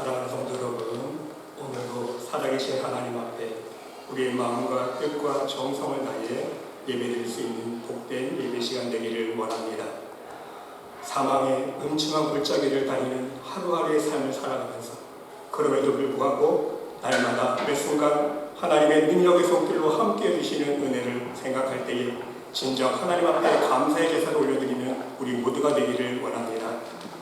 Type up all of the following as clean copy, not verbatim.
사랑하는 성도 여러분, 오늘도 살아계신 하나님 앞에 우리의 마음과 뜻과 정성을 다해 예배드릴 수 있는 복된 예배 시간 되기를 원합니다. 사망의 음침한 골짜기를 다니는 하루하루의 삶을 살아가면서 그럼에도 불구하고 날마다 매 순간 하나님의 능력의 손길로 함께해 주시는 은혜를 생각할 때에 진정 하나님 앞에 감사의 제사를 올려드리는 우리 모두가 되기를 원합니다.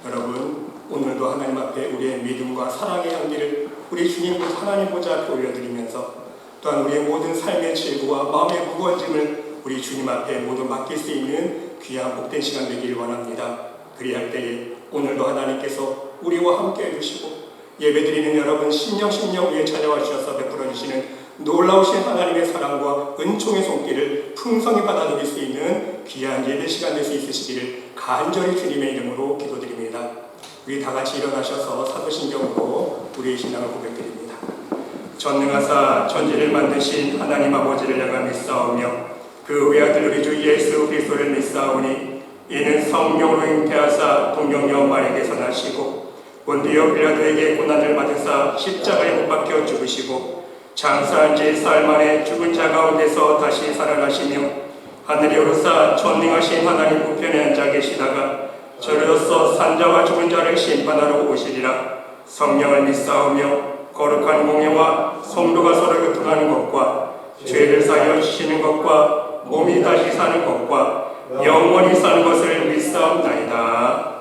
여러분, 오늘도 하나님 앞에 우리의 믿음과 사랑의 향기를 우리 주님 하나님 보좌 앞에 올려드리면서 또한 우리의 모든 삶의 질구와 마음의 무거워짐을 우리 주님 앞에 모두 맡길 수 있는 귀한 복된 시간 되기를 원합니다. 그리할 때에 오늘도 하나님께서 우리와 함께 해주시고 예배드리는 여러분 심령 위에 찾아와 주셔서 베풀어 주시는 놀라우신 하나님의 사랑과 은총의 손길을 풍성히 받아들일 수 있는 귀한 예배 시간 될 수 있으시기를 간절히 주님의 이름으로 기도드립니다. 우리 다 같이 일어나셔서 사도신경으로 우리의 신앙을 고백드립니다. 전능하사 천지를 만드신 하나님 아버지를 내가 믿사오며 그 외아들 우리 주 예수 그리스도를 믿사오니 이는 성령으로 잉태하사 동정녀 마리아에게서 나시고 본디오 빌라도에게 고난을 받으사 십자가에 못 박혀 죽으시고 장사한 지 사흘 만에 죽은 자 가운데서 다시 살아나시며 하늘에 오르사 전능하신 하나님 우편에 앉아 계시다가 저리로서 산자와 죽은 자를 심판하러 오시리라. 성령을 믿사오며 거룩한 공예와 성도가 서로 교통하는 것과 죄를 사하여 주시는 것과 몸이 다시 사는 것과 영원히 사는 것을 믿사옵나이다. 나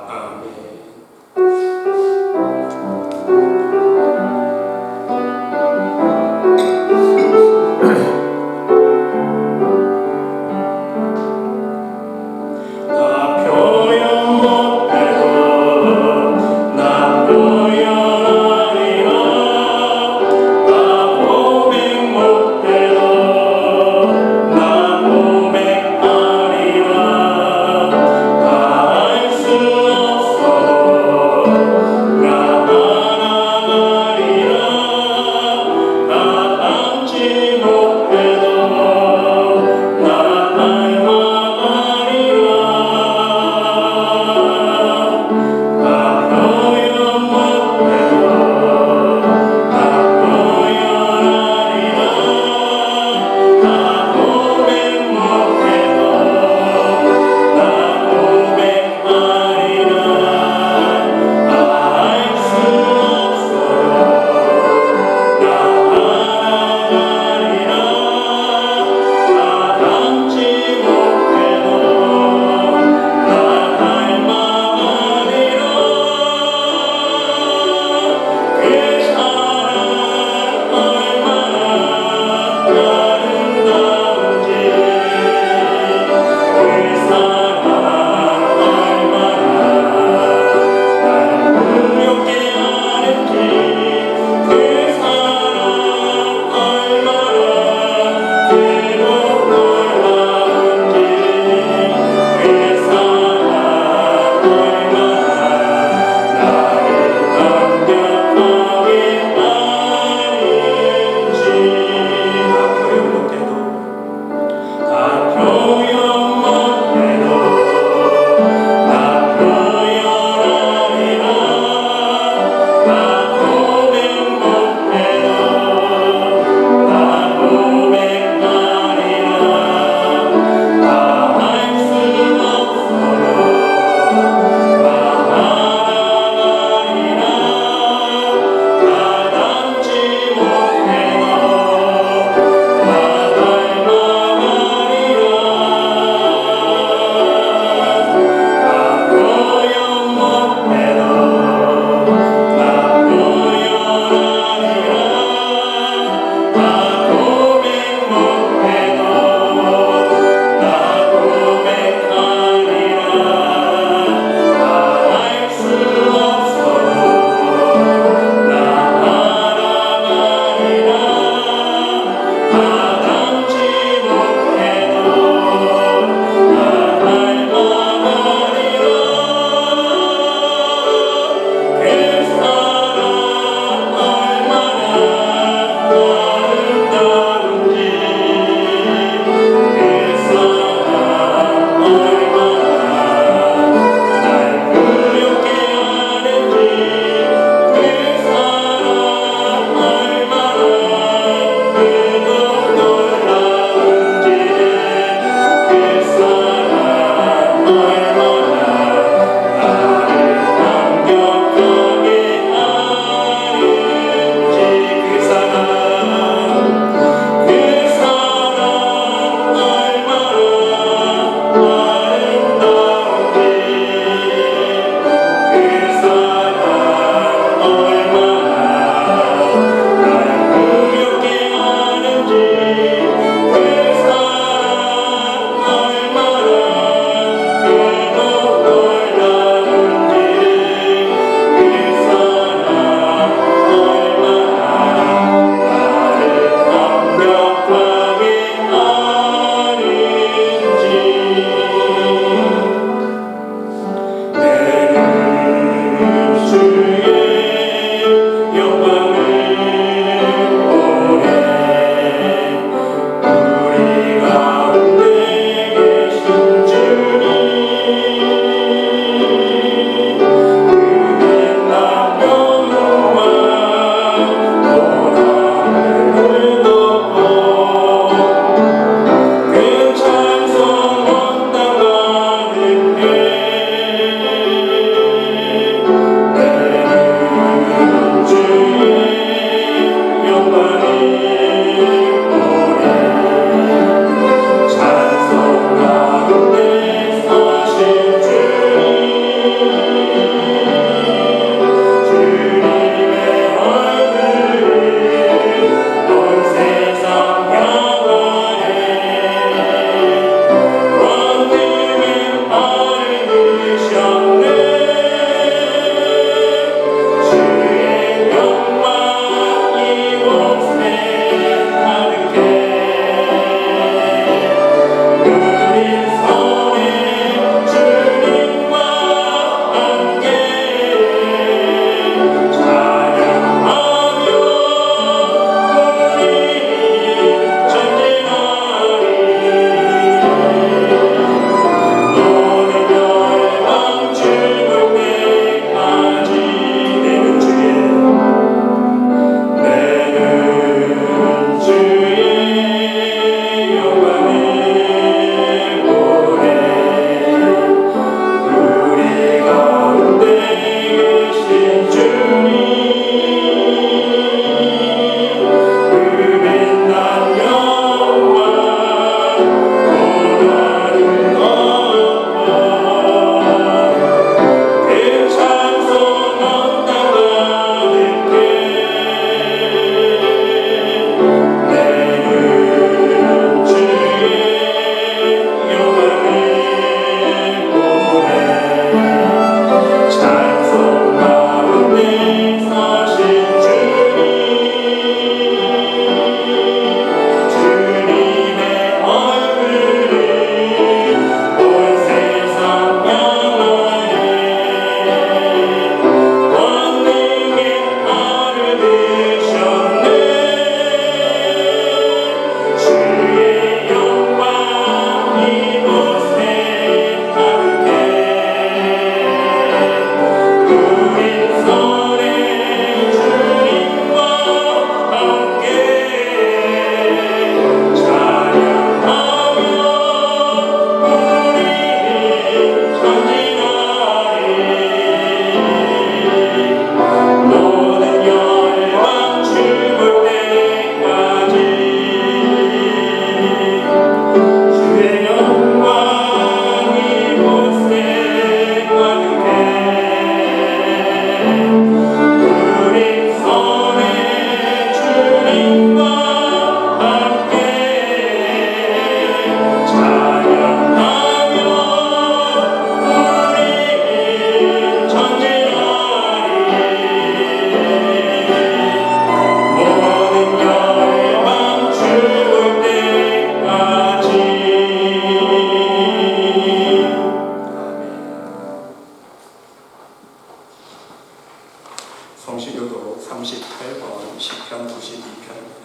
성시교도 38번 시편 92편입니다.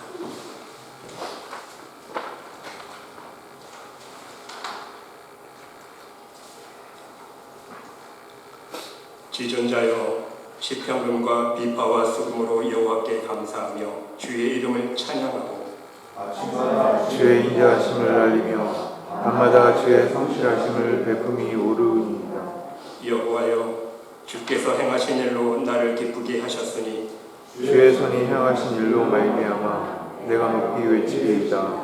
지존자여, 시편금과 비파와 수금으로 여호와께 감사하며 주의 이름을 찬양하고 아침마다 주의 인자하심을 알리며 밤마다 주의 성실하심을 베품이 오르니이다. 여호와여, 주께서 행하신 일로 나를 기쁘게 하셨으니 주의 손이 행하신 일로 말미암아 내가 높이 외치리이다.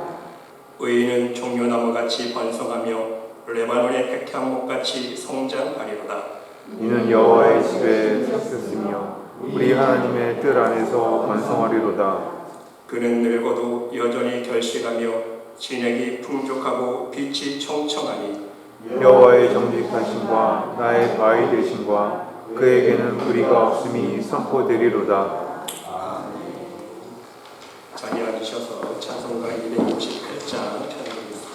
의인은 종려나무같이 번성하며 레바논의 백향목같이 성장하리로다. 이는 여호와의 집에 섰으며 우리 하나님의 뜰 안에서 번성하리로다. 그는 늙어도 여전히 결실하며 진액이 풍족하고 빛이 청청하니 여호와의 정직하심과 나의 바위 되심과 그에게는 불의가 없음이 선포되리로다. 자리 앉으셔서 찬송가 268장 찬양하겠습니다.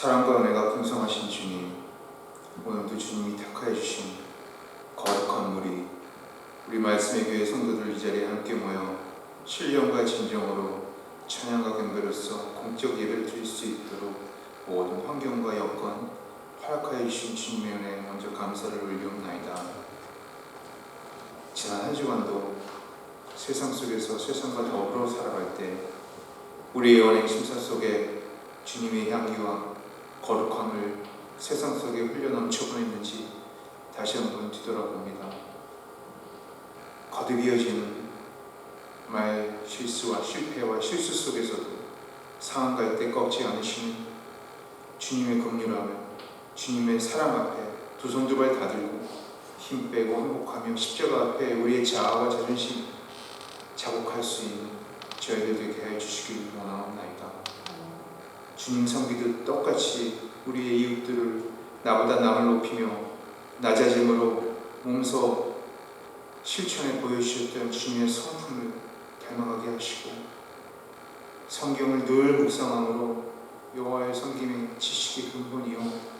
사랑과 은혜가 풍성하신 주님, 오늘도 주님이 택하여 주신 거룩한 우리 말씀의 교회 성도들 이 자리에 함께 모여 신령과 진정으로 찬양과 경배로서 공적 예배를 드릴 수 있도록 모든 환경과 여건 허락하여 주신 주님의 은혜에 먼저 감사를 올리옵나이다. 지난 한 주간도 세상 속에서 세상과 더불어 살아갈 때 우리의 연행 심사 속에 주님의 향기와 거룩함을 세상 속에 흘려넘쳐 보냈는지 다시 한번 뒤돌아봅니다. 거듭 이어지는 말 실수와 실패와 실수 속에서도 상한 갈 때 꺾지 않으시는 주님의 긍휼함을 주님의 사랑 앞에 두 손 두 발 다 들고 힘 빼고 항복하며 십자가 앞에 우리의 자아와 자존심 자복할 수 있는 저희들 되게 하여 주시길 원하옵나이다. 주님 섬기듯 똑같이 우리의 이웃들을 나보다 남을 높이며 낮아짐으로 몸소 실천에 보여주셨던 주님의 성품을 닮아가게 하시고 성경을 늘 묵상함으로 여호와의 섬김의 지식의 근본이요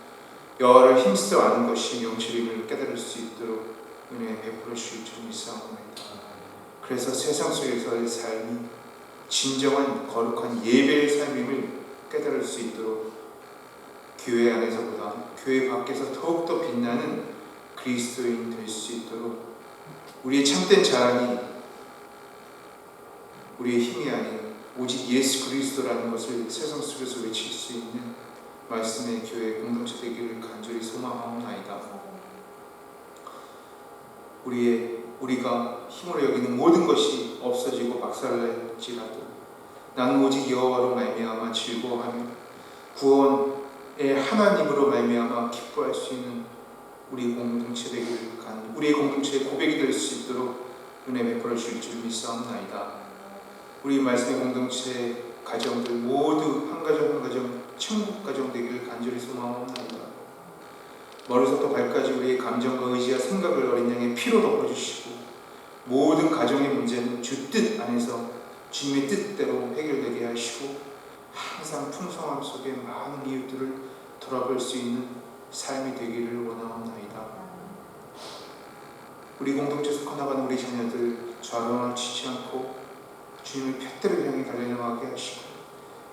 여호와를 힘써 아는 것이 명철임을 깨달을 수 있도록 은혜 베풀어 주실 줄 믿사옵나이다. 그래서 세상 속에서의 삶이 진정한 거룩한 예배의 삶임을 깨달을 수 있도록 교회 안에서보다 교회 밖에서 더욱더 빛나는 그리스도인 될 수 있도록 우리의 참된 자랑이 우리의 힘이 아닌 오직 예수 그리스도라는 것을 세상 속에서 외칠 수 있는 말씀의 교회 공동체 되기를 간절히 소망하옵나이다. 우리가 힘으로 여기는 모든 것이 없어지고 박살날지라도 나는 오직 여호와로 말미암아 즐거워하며 구원의 하나님으로 말미암아 기뻐할 수 있는 우리 공동체 되기를 우리의 공동체의 고백이 될 수 있도록 은혜 베풀어 주실 줄 믿사옵나이다. 우리 말씀의 공동체 가정들 모두 한 가정 한 가정 천국 가정 되기를 간절히 소망합니다. 머리부터 발까지 우리의 감정과 의지와 생각을 어린 양의 피로 덮어주시고 모든 가정의 문제는 주 뜻 안에서 주님의 뜻대로 해결되게 하시고 항상 풍성함 속에 많은 이웃들을 돌아볼 수 있는 삶이 되기를 원하옵나이다. 우리 공동체 속해 나가는 우리 자녀들 좌로우치지 않고 주님의 푯대를 향해 달려나가게 하시고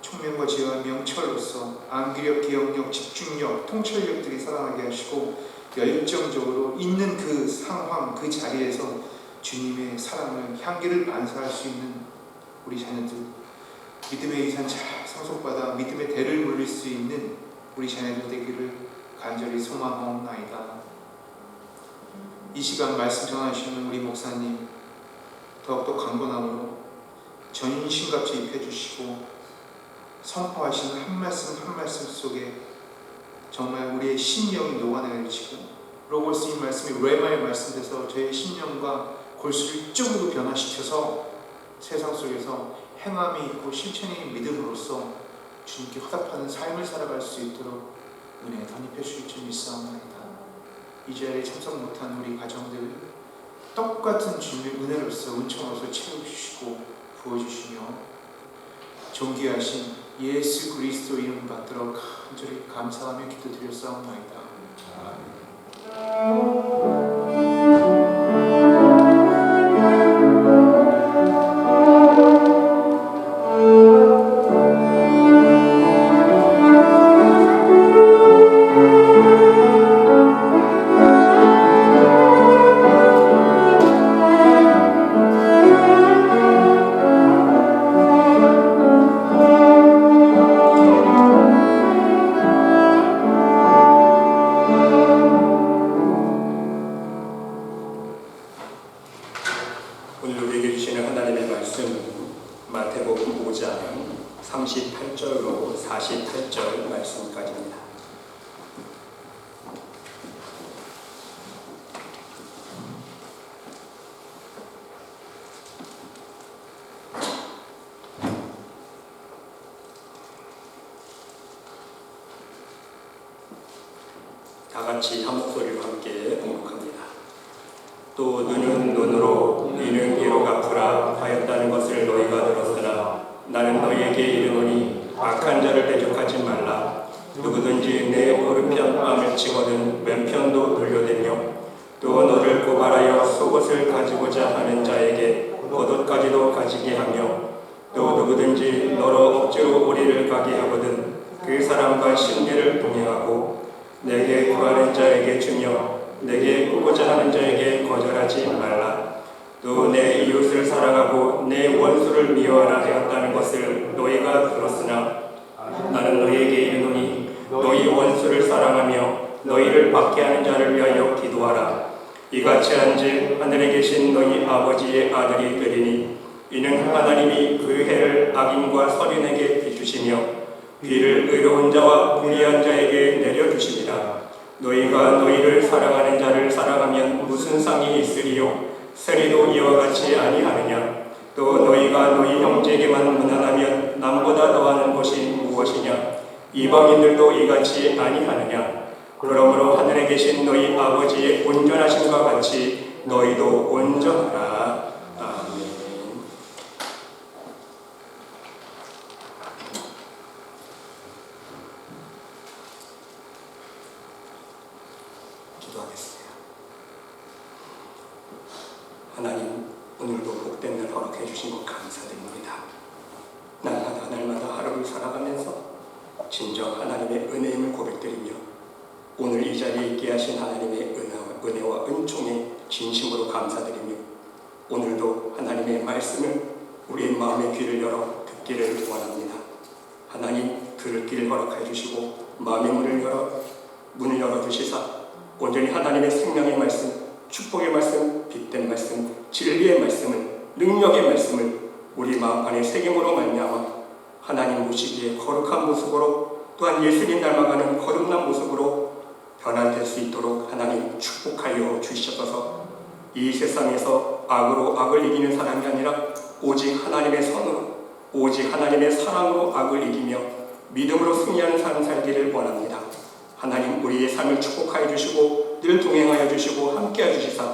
총명과 지혜와 명철로서 암기력, 기억력, 집중력, 통찰력들이 살아나게 하시고 열정적으로 있는 그 상황, 그 자리에서 주님의 사랑을, 향기를 반사할 수 있는 우리 자녀들, 믿음의 이산 잘 상속받아 믿음의 대를 물릴 수 있는 우리 자녀들 되기를 간절히 소망하옵나이다. 이 시간 말씀 전하시는 우리 목사님 더욱더 강건함으로 전신갑주 입혀주시고 선포하시는 한 말씀 한 말씀 속에 정말 우리의 심령이 녹아내리치고 로고스의 말씀이 레마의 말씀에서 저희의 심령과 골수를 쪽으로 변화시켜서 세상 속에서 행함이 있고 실천이 있는 믿음으로써 주님께 화답하는 삶을 살아갈 수 있도록 은혜 덧입혀 주실 줄 믿사옵나이다. 이 자리에 참석 못한 우리 가정들 똑같은 주님의 은혜로서 은총으로서 채워주시고 부어주시며 존귀하신 예수 그리스도 이름 받들어 간절히 감사하며 기도드렸사옵나이다. 오늘 우리에게 주시는 하나님의 말씀 마태복음 5장 38절로 48절 말씀까지입니다. 다 같이 한 목소리로 함께 봉독합니다. 또 눈은 눈으로 이는 이로 갚으라 하였다는 것을 너희가 들었으나 나는 너희에게 이르노니 악한 자를 대적하지 말라. 누구든지 내 오른편 뺨을 치거든 왼편도 돌려대며 또 너를 고발하여 속옷을 가지고자 하는 자에게 겉옷까지도 가지게 하며 또 누구든지 너로 억지로 우리를 가게 하거든 그 사람과 심리를 동행하고 내게 구하는 자에게 주며 내게 오고자 하는 자에게 거절하지 말라. 또 내 이웃을 사랑하고 내 원수를 미워하라 하였다는 것을 너희가 들었으나 나는 너희에게 이르노니 너희 원수를 사랑하며 너희를 박해하는 자를 위하여 기도하라. 이같이 한즉 하늘에 계신 너희 아버지의 아들이 되리니 이는 하나님이 그 해를 악인과 선인에게 비주시며 비를 의로운 자와 불의한 자에게 내려주시리라. 너희가 너희를 사랑하는 자를 사랑하면 무슨 상이 있으리요? 선의도 이와 같이 아니하느냐? 또 너희가 너희 형제에게만 무난하면 남보다 더하는 것이 무엇이냐? 이방인들도 이같이 아니하느냐? 그러므로 하늘에 계신 너희 아버지의 온전하심과 같이 너희도 온전하라. 아멘. 기도하겠습니다. 하나님, 오늘도 복된 날 허락해 주신 것 감사드립니다. 날마다 하루를 살아가면서 진정 하나님의 은혜임을 고백드리며 오늘 이 자리에 있게 하신 하나님의 은혜와 은총에 진심으로 감사드리며 오늘도 하나님의 말씀을 우리의 마음의 귀를 열어 듣기를 원합니다. 하나님, 들을 길을 허락해 주시고 마음의 문을 열어주시사 온전히 하나님의 생명의 말씀, 축복의 말씀, 빛된 말씀, 진리의 말씀을, 능력의 말씀을 우리 마음 안에 새김으로 말미암아 하나님 보시기에 거룩한 모습으로 또한 예수님 닮아가는 거룩한 모습으로 변화될 수 있도록 하나님 축복하여 주시옵소서. 이 세상에서 악으로 악을 이기는 사람이 아니라 오직 하나님의 선으로, 오직 하나님의 사랑으로 악을 이기며 믿음으로 승리하는 삶 살기를 원합니다. 하나님, 우리의 삶을 축복하여 주시고 늘 동행하여 주시고 함께해 주시사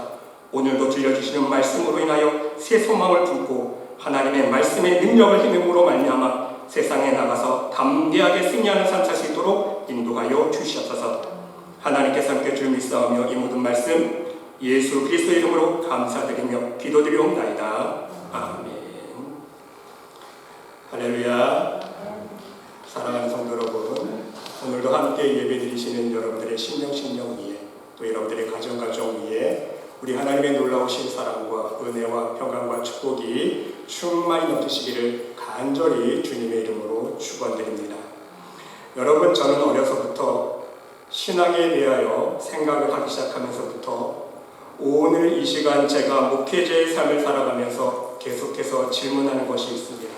오늘도 들려주시는 말씀으로 인하여 새 소망을 품고 하나님의 말씀의 능력을 힘으로 말미암아 세상에 나가서 담대하게 승리하는 삶 살 수 있도록 인도하여 주시옵소서. 하나님께서 함께 줄 믿사오며 이 모든 말씀 예수 그리스도의 이름으로 감사드리며 기도드리옵나이다. 아멘. 할렐루야. 사랑하는 성도 여러분, 오늘도 함께 예배드리시는 여러분들의 심령 위에 또 여러분들의 가정 위에 우리 하나님의 놀라우신 사랑과 은혜와 평강과 축복이 충만히 넘치시기를 간절히 주님의 이름으로 축원드립니다. 여러분, 저는 어려서부터 신앙에 대하여 생각을 하기 시작하면서부터 오늘 이 시간 제가 목회자의 삶을 살아가면서 계속해서 질문하는 것이 있습니다.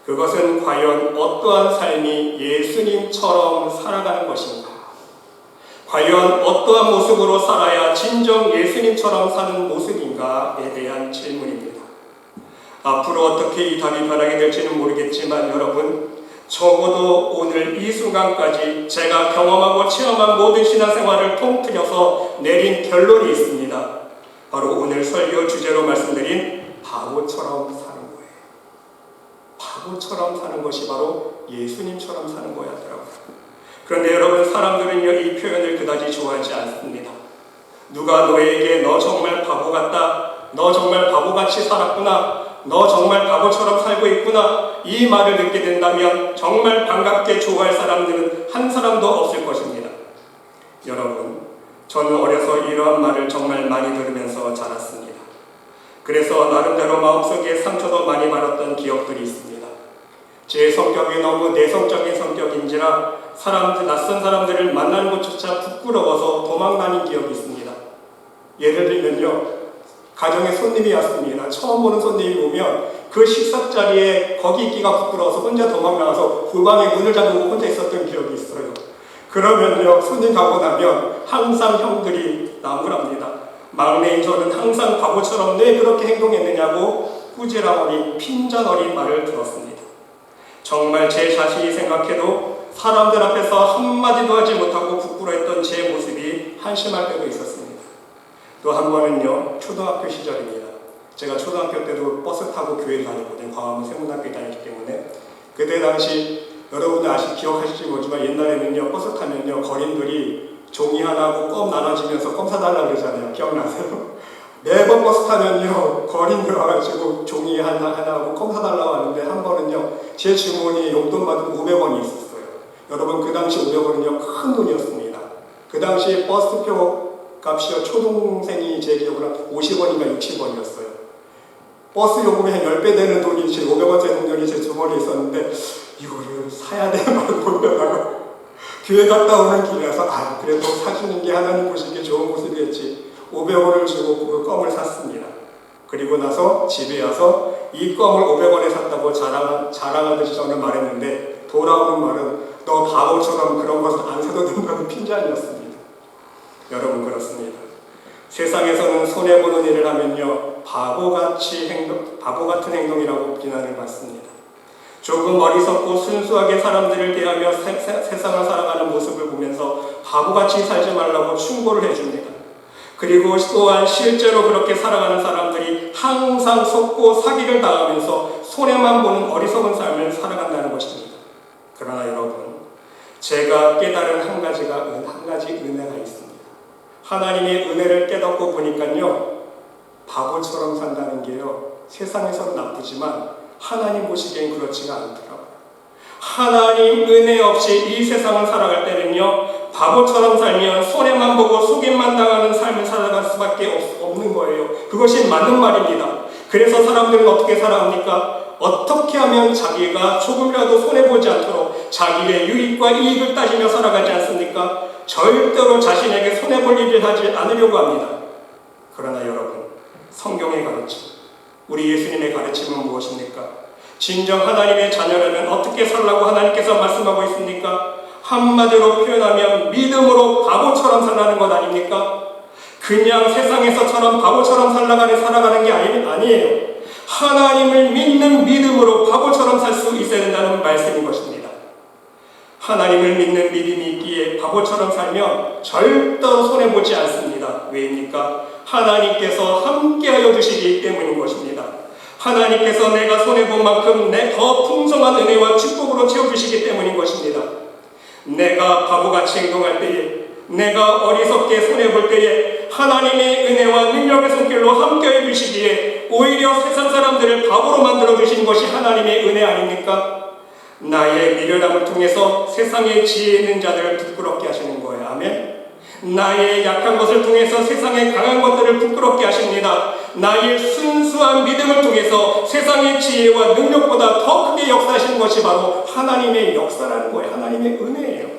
그것은 과연 어떠한 삶이 예수님처럼 살아가는 것인가? 과연 어떠한 모습으로 살아야 진정 예수님처럼 사는 모습인가에 대한 질문입니다. 앞으로 어떻게 이 답이 변하게 될지는 모르겠지만 여러분, 적어도 오늘 이 순간까지 제가 경험하고 체험한 모든 신앙생활을 통틀어서 내린 결론이 있습니다. 바로 오늘 설교 주제로 말씀드린 바보처럼 사는 거예요. 바보처럼 사는 것이 바로 예수님처럼 사는 거였더라고요. 그런데 여러분, 사람들은요, 이 표현을 그다지 좋아하지 않습니다. 누가 너에게 너 정말 바보 같다, 너 정말 바보같이 살았구나, 너 정말 바보처럼 살고 있구나, 이 말을 듣게 된다면 정말 반갑게 좋아할 사람들은 한 사람도 없을 것입니다. 여러분, 저는 어려서 이러한 말을 정말 많이 들으면서 자랐습니다. 그래서 나름대로 마음속에 상처도 많이 받았던 기억들이 있습니다. 제 성격이 너무 내성적인 성격인지라 낯선 사람들을 만나는 것조차 부끄러워서 도망다닌 기억이 있습니다. 예를 들면요, 가정에 손님이 왔습니다. 처음 보는 손님이 오면 그 식사 자리에 거기 있기가 부끄러워서 혼자 도망나가서 후방에 문을 잠그고 혼자 있었던 기억이 있어요. 그러면요, 손님 가고 나면 항상 형들이 나무랍니다. 막내인 저는 항상 바보처럼 왜 그렇게 행동했느냐고 꾸지람 어린 핀잔 어린 말을 들었습니다. 정말 제 자신이 생각해도 사람들 앞에서 한마디도 하지 못하고 부끄러워했던 제 모습이 한심할 때도 있었습니다. 또 한 번은요, 초등학교 시절입니다. 제가 초등학교 때도 버스 타고 교회를 다녔거든요. 광화문 세문학교에 다녔기 때문에. 그때 당시 여러분들 기억하실지 모르지만 옛날에는요, 버스 타면요, 거린들이 종이 하나하고 껌 나눠주면서 껌 사달라고 그러잖아요. 기억나세요? 매번 버스 타면요, 거린들 와가지고 종이 하나하고 껌 사달라고 하는데 한 번은요, 제 주머니에 용돈 받은 500원이 있었어요. 여러분 그 당시 500원은요 큰 돈이었습니다. 그 당시에 버스표 값이요 초등생이 제 기억으로 50원인가 60원이었어요. 버스 요금이 한 10배 되는 돈이 제 500원짜리 돈이 제 주머니에 있었는데 이거를 사야 돼 말고 보려다가 교회 갔다 오는 길이라서 그래도 사주는 게 하나님 보시기에 좋은 모습이었지 500원을 주고 그 껌을 샀습니다. 그리고 나서 집에 와서 이 껌을 500원에 샀다고 자랑하듯이 저는 말했는데 돌아오는 말은 너 바보처럼 그런 것을 안 사도 된다는 핀잔이었습니다. 여러분 그렇습니다. 세상에서는 손해보는 일을 하면요 바보 같은 행동이라고 비난을 받습니다. 조금 어리석고 순수하게 사람들을 대하며 세상을 살아가는 모습을 보면서 바보같이 살지 말라고 충고를 해줍니다. 그리고 또한 실제로 그렇게 살아가는 사람들이 항상 속고 사기를 당하면서 손해만 보는 어리석은 삶을 살아간다는 것입니다. 그러나 여러분, 제가 깨달은 한 가지 은혜가 있습니다. 하나님의 은혜를 깨닫고 보니까요, 바보처럼 산다는 게요, 세상에서는 나쁘지만 하나님 보시기엔 그렇지가 않더라고요. 하나님 은혜 없이 이 세상을 살아갈 때는요, 바보처럼 살면 손해만 보고 속임만 당하는 삶을 살아갈 수밖에 없는 거예요. 그것이 맞는 말입니다. 그래서 사람들은 어떻게 살아갑니까? 어떻게 하면 자기가 조금이라도 손해보지 않도록 자기의 유익과 이익을 따지며 살아가지 않습니까? 절대로 자신에게 손해볼 일을 하지 않으려고 합니다. 그러나 여러분, 성경의 가르침, 우리 예수님의 가르침은 무엇입니까? 진정 하나님의 자녀라면 어떻게 살라고 하나님께서 말씀하고 있습니까? 한마디로 표현하면 믿음으로 바보처럼 살라는 것 아닙니까? 그냥 세상에서처럼 바보처럼 살아가는 게 아니에요. 하나님을 믿는 믿음으로 바보처럼 살 수 있어야 된다는 말씀인 것입니다. 하나님을 믿는 믿음이 있기에 바보처럼 살면 절대로 손해보지 않습니다. 왜입니까? 하나님께서 함께하여 주시기 때문인 것입니다. 하나님께서 내가 손해본 만큼 더 풍성한 은혜와 축복으로 채워주시기 때문인 것입니다. 내가 바보같이 행동할 때에, 내가 어리석게 손해볼 때에 하나님의 은혜와 능력의 손길로 함께해 주시기에 오히려 세상 사람들을 바보로 만들어 주신 것이 하나님의 은혜 아닙니까? 나의 미련함을 통해서 세상의 지혜 있는 자들을 부끄럽게 하시는 거예요. 아멘. 나의 약한 것을 통해서 세상의 강한 것들을 부끄럽게 하십니다. 나의 순수한 믿음을 통해서 세상의 지혜와 능력보다 더 크게 역사하시는 것이 바로 하나님의 역사라는 거예요. 하나님의 은혜예요.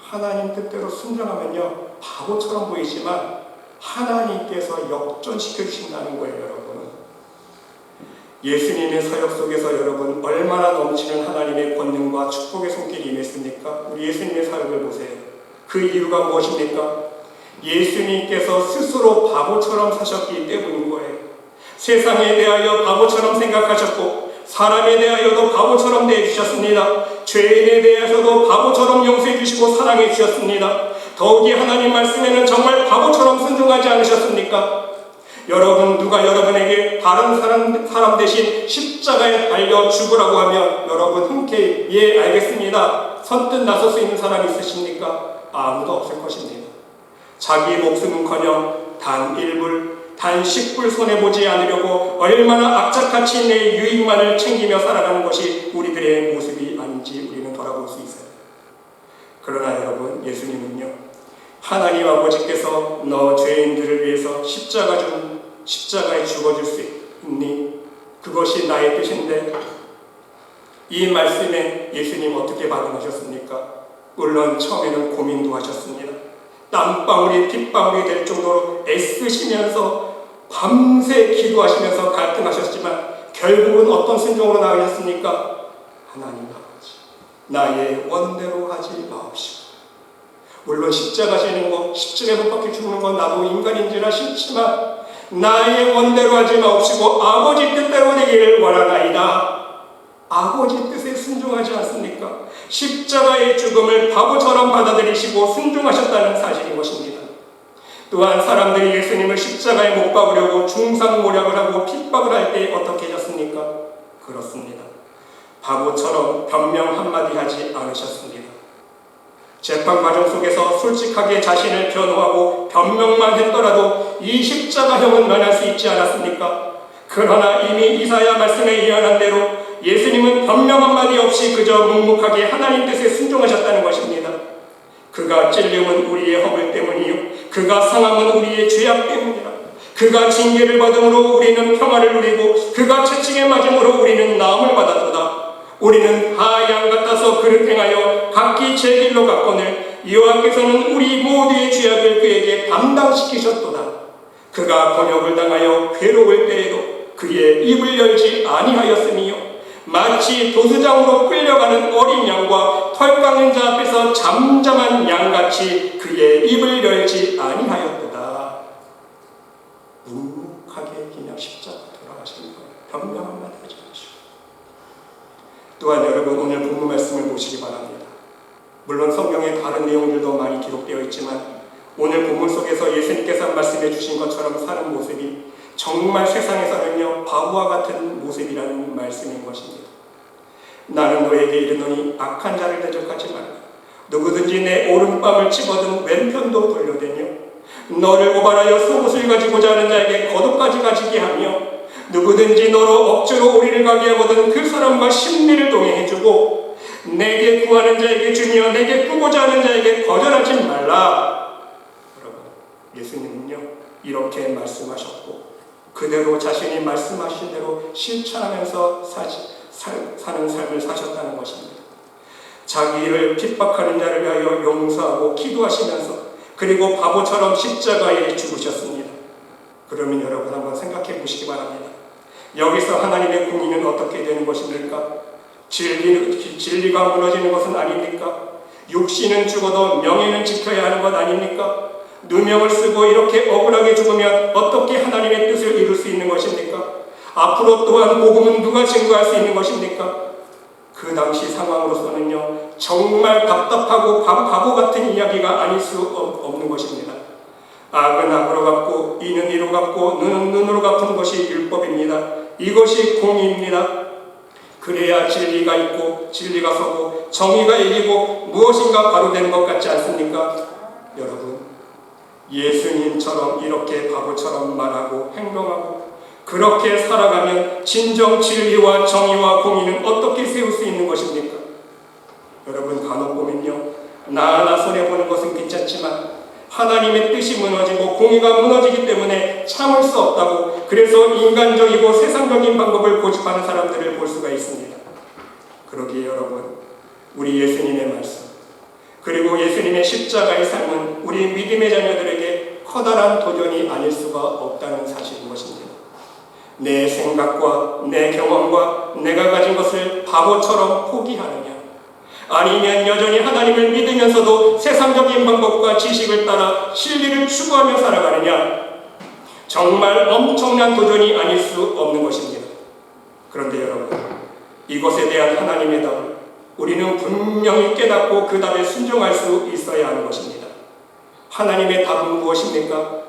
하나님 뜻대로 순종하면요, 바보처럼 보이지만 하나님께서 역전시켜 주신다는 거예요, 여러분. 예수님의 사역 속에서 여러분 얼마나 넘치는 하나님의 권능과 축복의 손길이 임했습니까? 우리 예수님의 사역을 보세요. 그 이유가 무엇입니까? 예수님께서 스스로 바보처럼 사셨기 때문인 거예요. 세상에 대하여 바보처럼 생각하셨고 사람에 대하여도 바보처럼 대해주셨습니다. 죄인에 대해서도 바보처럼 용서해 주시고 사랑해 주셨습니다. 더욱이 하나님 말씀에는 정말 바보처럼 순종하지 않으셨습니까? 여러분, 누가 여러분에게 다른 사람 대신 십자가에 달려 죽으라고 하면 여러분 흔쾌히 예 알겠습니다, 선뜻 나설 수 있는 사람이 있으십니까? 아무도 없을 것입니다. 자기 목숨은커녕 단 1불, 단 10불 손해보지 않으려고 얼마나 악착같이 내 유익만을 챙기며 살아가는 것이 우리들의 모습이 아닌지 우리는 돌아볼 수 있어요. 그러나 여러분, 예수님은요, 하나님 아버지께서 너 죄인들을 위해서 십자가에 죽어줄 수 있니? 그것이 나의 뜻인데, 이 말씀에 예수님 어떻게 반응하셨습니까? 물론 처음에는 고민도 하셨습니다. 땀방울이 핏방울이 될 정도로 애쓰시면서 밤새 기도하시면서 갈등하셨지만 결국은 어떤 순종으로 나가셨습니까? 하나님 아버지, 나의 원대로 하지 마옵시고. 물론 십자가 지는 거, 십자가에 못 박혀 죽는 건 나도 인간인지라 싫지만 나의 원대로 하지 마옵시고 아버지 뜻대로 되기를 원하나이다. 아버지 뜻에 순종하지 않습니까? 십자가의 죽음을 바보처럼 받아들이시고 순종하셨다는 사실인 것입니다. 또한 사람들이 예수님을 십자가에 못 박으려고 중상모략을 하고 핍박을 할 때 어떻게 하셨습니까? 그렇습니다. 바보처럼 변명 한마디 하지 않으셨습니다. 재판 과정 속에서 솔직하게 자신을 변호하고 변명만 했더라도 이 십자가형은 면할 수 있지 않았습니까? 그러나 이미 이사야 말씀에 예언한 대로 예수님은 변명 한마디 없이 그저 묵묵하게 하나님 뜻에 순종하셨다는 것입니다. 그가 찔림은 우리의 허물 때문이요 그가 상함은 우리의 죄악 때문이라. 그가 징계를 받음으로 우리는 평화를 누리고 그가 채찍에 맞음으로 우리는 나음을 받았도다. 우리는 다 양 같아서 그를 행하여 각기 제 길로 갔거늘 여호와께서는 우리 모두의 죄악을 그에게 담당시키셨도다. 그가 번역을 당하여 괴로울 때에도 그의 입을 열지 아니하였으며 마치 도수장으로 끌려가는 어린 양과 털 깎는 자 앞에서 잠잠한 양같이 그의 입을 열지 아니하였도다. 묵묵하게 그냥 십자가 돌아가시는 것, 변명 한마디 하지 마시고. 또한 여러분 오늘 본문 말씀을 보시기 바랍니다. 물론 성경에 다른 내용들도 많이 기록되어 있지만 오늘 본문 속에서 예수님께서 말씀해 주신 것처럼 사는 모습이 정말 세상에서는요 바보와 같은 모습이라는 말씀인 것입니다. 나는 너에게 이르노니 악한 자를 대적하지 말라. 누구든지 내 오른뺨을 집어든 왼편도 돌려대며 너를 고발하여 속옷을 가지고자 하는 자에게 겉옷까지 가지게 하며 누구든지 너로 억지로 오리를 가게 하거든 그 사람과 심리를 동행해주고 내게 구하는 자에게 주며 내게 꾸고자 하는 자에게 거절하지 말라. 여러분 예수님은요 이렇게 말씀하셨고 그대로 자신이 말씀하신 대로 실천하면서 사는 삶을 사셨다는 것입니다. 자기를 핍박하는 자를 위하여 용서하고 기도하시면서 그리고 바보처럼 십자가에 죽으셨습니다. 그러면 여러분 한번 생각해 보시기 바랍니다. 여기서 하나님의 공의는 어떻게 되는 것입니까? 진리가 무너지는 것은 아닙니까? 육신은 죽어도 명예는 지켜야 하는 것 아닙니까? 누명을 쓰고 이렇게 억울하게 죽으면 어떻게 하나님의 뜻을 이룰 수 있는 것입니까? 앞으로 또한 복음은 누가 증거할 수 있는 것입니까? 그 당시 상황으로서는요 정말 답답하고 바보 같은 이야기가 아닐 수 없는 것입니다. 악은 악으로 갚고 이는 이로 갚고 눈은 눈으로 갚는 것이 율법입니다. 이것이 공의입니다. 그래야 진리가 있고 진리가 서고 정의가 이기고 무엇인가 바로 되는 것 같지 않습니까? 여러분 예수님처럼 이렇게 바보처럼 말하고 행동하고 그렇게 살아가면 진정 진리와 정의와 공의는 어떻게 세울 수 있는 것입니까? 여러분 간혹 보면요 나 하나 손해보는 것은 괜찮지만 하나님의 뜻이 무너지고 공의가 무너지기 때문에 참을 수 없다고 그래서 인간적이고 세상적인 방법을 고집하는 사람들을 볼 수가 있습니다. 그러기에 여러분 우리 예수님의 말씀 그리고 예수님의 십자가의 삶은 우리 믿음의 자녀들에게 커다란 도전이 아닐 수가 없다는 사실인 것입니다. 내 생각과 내 경험과 내가 가진 것을 바보처럼 포기하느냐 아니면 여전히 하나님을 믿으면서도 세상적인 방법과 지식을 따라 진리를 추구하며 살아가느냐 정말 엄청난 도전이 아닐 수 없는 것입니다. 그런데 여러분 이것에 대한 하나님의 답을 우리는 분명히 깨닫고 그 답에 순종할 수 있어야 하는 것입니다. 하나님의 답은 무엇입니까?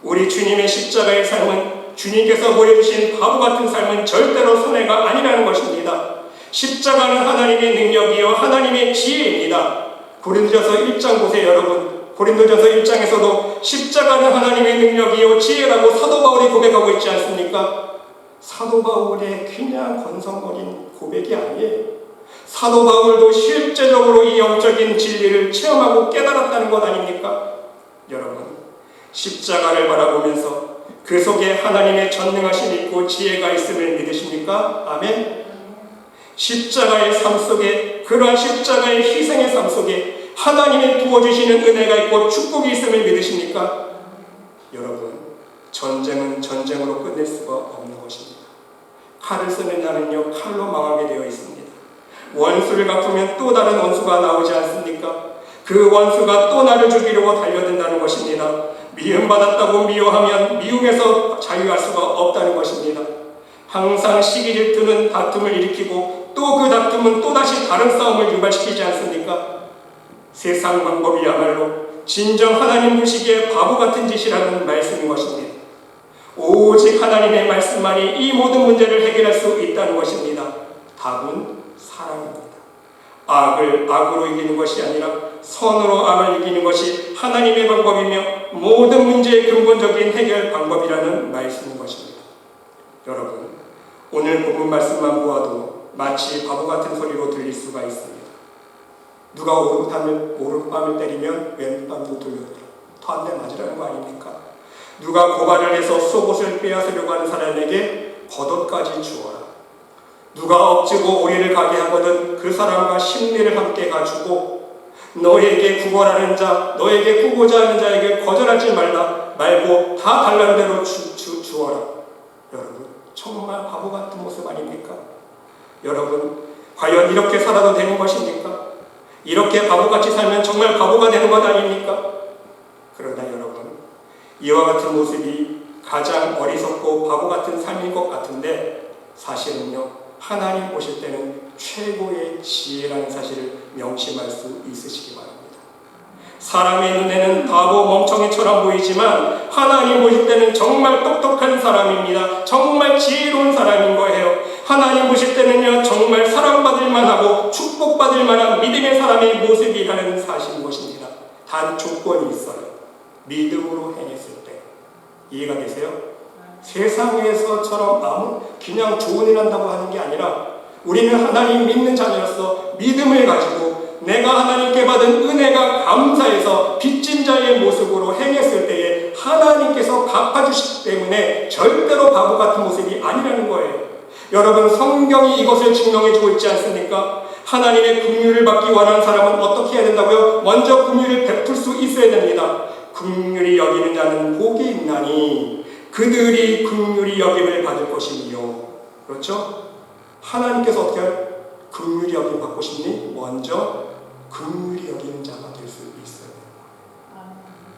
우리 주님의 십자가의 삶은 주님께서 보여주신 바보 같은 삶은 절대로 손해가 아니라는 것입니다. 십자가는 하나님의 능력이요 하나님의 지혜입니다. 고린도전서 1장 보세요 여러분. 고린도전서 1장에서도 십자가는 하나님의 능력이요 지혜라고 사도 바울이 고백하고 있지 않습니까? 사도 바울의 그냥 건성거린 고백이 아니에요. 사도 바울도 실제적으로 이 영적인 진리를 체험하고 깨달았다는 것 아닙니까? 여러분 십자가를 바라보면서 그 속에 하나님의 전능하심이 있고 지혜가 있음을 믿으십니까? 아멘. 십자가의 삶 속에 그러한 십자가의 희생의 삶 속에 하나님의 부어주시는 은혜가 있고 축복이 있음을 믿으십니까? 여러분 전쟁은 전쟁으로 끝낼 수가 없는 것입니다. 칼을 쓰는 자는요 칼로 망하게 되어 있습니다. 원수를 갚으면 또 다른 원수가 나오지 않습니까? 그 원수가 또 나를 죽이려고 달려든다는 것입니다. 미움받았다고 미워하면 미움에서 자유할 수가 없다는 것입니다. 항상 시기 질투는 다툼을 일으키고 또 그 다툼은 또다시 다른 싸움을 유발시키지 않습니까? 세상 방법이야말로 진정 하나님 보시기에 바보 같은 짓이라는 말씀인 것입니다. 오직 하나님의 말씀만이 이 모든 문제를 해결할 수 있다는 것입니다. 답은 사랑입니다. 악을 악으로 이기는 것이 아니라 선으로 악을 이기는 것이 하나님의 방법이며 모든 문제의 근본적인 해결 방법이라는 말씀인 것입니다. 여러분 오늘 본문 말씀만 보아도 마치 바보 같은 소리로 들릴 수가 있습니다. 누가 오른밤을 때리면 왼밤도 돌려라. 더 한 대 맞으라는 거 아닙니까? 누가 고발을 해서 속옷을 빼앗으려고 하는 사람에게 겉옷까지 주어라. 누가 억지고 오리를 가게 하거든 그 사람과 심리를 함께 가지고 너에게 구걸하는 자, 너에게 꾸고자 하는 자에게 거절하지 말고 다 달라는 대로 주어라. 여러분, 정말 바보 같은 모습 아닙니까? 여러분, 과연 이렇게 살아도 되는 것입니까? 이렇게 바보같이 살면 정말 바보가 되는 것 아닙니까? 그러나 여러분, 이와 같은 모습이 가장 어리석고 바보 같은 삶인 것 같은데 사실은요, 하나님 보실 때는 최고의 지혜라는 사실을 명심할 수 있으시기 바랍니다. 사람의 눈에는 바보 멍청이처럼 보이지만 하나님 보실 때는 정말 똑똑한 사람입니다. 정말 지혜로운 사람인 거예요. 하나님 보실 때는요, 정말 사랑받을 만하고 축복받을 만한 믿음의 사람의 모습이라는 사실인 것입니다. 단 조건이 있어요. 믿음으로 행했을 때. 이해가 되세요? 세상에서처럼 그냥 좋은 일 한다고 하는 게 아니라 우리는 하나님 믿는 자녀로서 믿음을 가지고 내가 하나님께 받은 은혜가 감사해서 빚진 자의 모습으로 행했을 때에 하나님께서 갚아주시기 때문에 절대로 바보 같은 모습이 아니라는 거예요. 여러분, 성경이 이것을 증명해주고 있지 않습니까? 하나님의 긍휼을 받기 원하는 사람은 어떻게 해야 된다고요? 먼저 긍휼을 베풀 수 있어야 됩니다. 긍휼히 여기는 자는 복이 있나니 그들이 긍휼히 여김을 받을 것이며. 그렇죠? 하나님께서 어떻게 해요? 긍휼히 여김을 받고 싶니? 먼저 긍휼히 여기는 자가 될 수 있어요.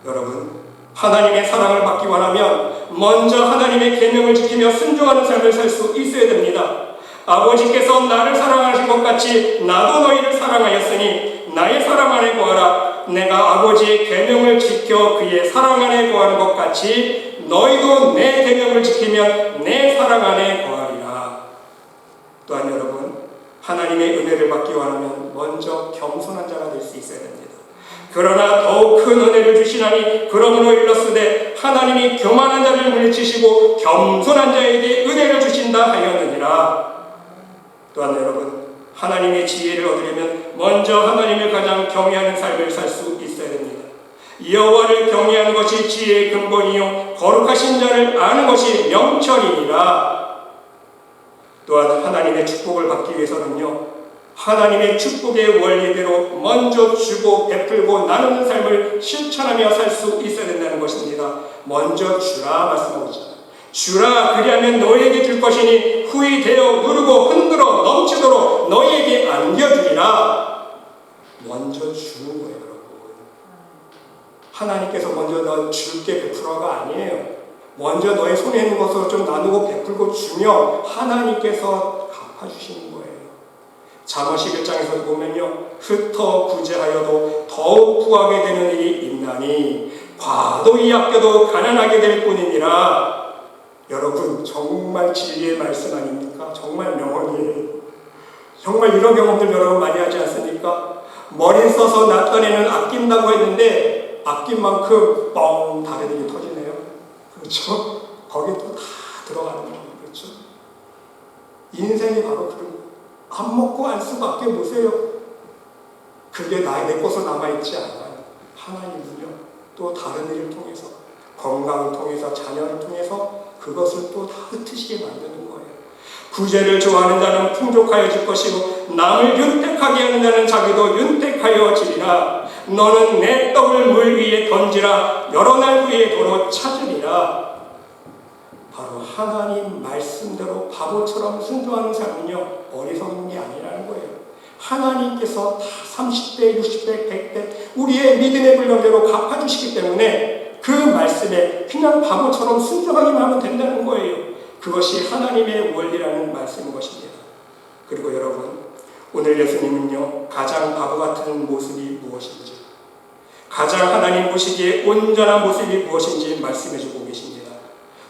여러분, 하나님의 사랑을 받기 원하면 먼저 하나님의 계명을 지키며 순종하는 삶을 살 수 있어야 됩니다. 아버지께서 나를 사랑하신 것 같이 나도 너희를 사랑하였으니 나의 사랑 안에 거하라. 내가 아버지의 계명을 지켜 그의 사랑 안에 거하는 것 같이 너희도 내 계명을 지키면 내 사랑 안에 거하리라. 또한 여러분, 하나님의 은혜를 받기 원하면 먼저 겸손한 자가 될 수 있어야 됩니다. 그러나 더욱 큰 은혜를 주시나니 그러므로 일렀으되 하나님이 교만한 자를 물리치시고 겸손한 자에게 은혜를 주신다 하였느니라. 또한 여러분, 하나님의 지혜를 얻으려면 먼저 하나님을 가장 경외하는 삶을 살 수 있어야 됩니다. 여호와를 경외하는 것이 지혜의 근본이요 거룩하신 자를 아는 것이 명철이니라. 또한 하나님의 축복을 받기 위해서는요, 하나님의 축복의 원리대로 먼저 주고 베풀고 나누는 삶을 실천하며 살 수 있어야 된다는 것입니다. 먼저 주라 말씀하고 있잖아요. 주라, 그리하면 너희에게 줄 것이니 후히 되어 누르고 흔들어 넘치도록 너희에게 안겨주리라. 먼저 주는 거예요, 여러분. 하나님께서 먼저 너 줄게 베풀어가 아니에요. 먼저 너의 손에 있는 것으로 좀 나누고 베풀고 주며 하나님께서 갚아주시는 거예요. 잠언 11장에서 보면요, 흩어 구제하여도 더욱 구하게 되는 일이 있나니 과도히 아껴도 가난하게 될 뿐이니라. 여러분, 정말 진리의 말씀 아닙니까? 정말 명언이에요. 정말 이런 경험들 여러분 많이 하지 않습니까? 머리 써서 났던 애는 아낀다고 했는데 아낀 만큼 뻥 다른 일이 터지네요. 그렇죠? 거기에 또 다 들어가는 거예요. 그렇죠? 인생이 바로 그런 거예요. 안 먹고 안 쓰고 아껴보세요. 그게 내 것으로 남아있지 않아요. 하나님은요, 또 다른 일을 통해서, 건강을 통해서, 자녀를 통해서 그것을 또 다 흩으시게 만드는 거예요. 구제를 좋아하는 자는 풍족하여질 것이고 남을 윤택하게 하는 자는 자기도 윤택하여지리라. 너는 내 떡을 물 위에 던지라. 여러 날 후에 도로 찾으리라. 바로 하나님 말씀대로 바보처럼 순종하는 삶은요, 어리석은 게 아니라는 거예요. 하나님께서 다 30배, 60배, 100배 우리의 믿음의 분량대로 갚아주시기 때문에 그 말씀에 그냥 바보처럼 순종하기만 하면 된다는 거예요. 그것이 하나님의 원리라는 말씀인 것입니다. 그리고 여러분, 오늘 예수님은요, 가장 바보 같은 모습이 무엇인지, 가장 하나님 보시기에 온전한 모습이 무엇인지 말씀해주고 계십니다.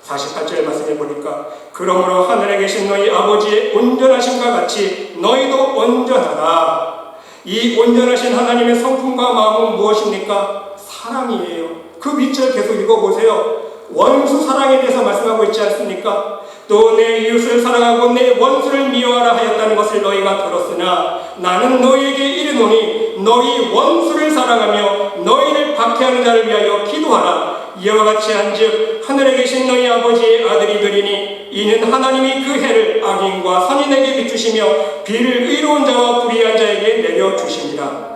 48절 말씀해 보니까 그러므로 하늘에 계신 너희 아버지의 온전하심과 같이 너희도 온전하다. 이 온전하신 하나님의 성품과 마음은 무엇입니까? 사랑이에요. 그 밑줄 계속 읽어보세요. 원수 사랑에 대해서 말씀하고 있지 않습니까? 또 내 이웃을 사랑하고 내 원수를 미워하라 하였다는 것을 너희가 들었으나 나는 너희에게 이르노니 너희 원수를 사랑하며 너희를 박해하는 자를 위하여 기도하라. 이와 같이 한즉 하늘에 계신 너희 아버지의 아들이 되리니 이는 하나님이 그 해를 악인과 선인에게 비추시며 비를 의로운 자와 불의한 자에게 내려주십니다.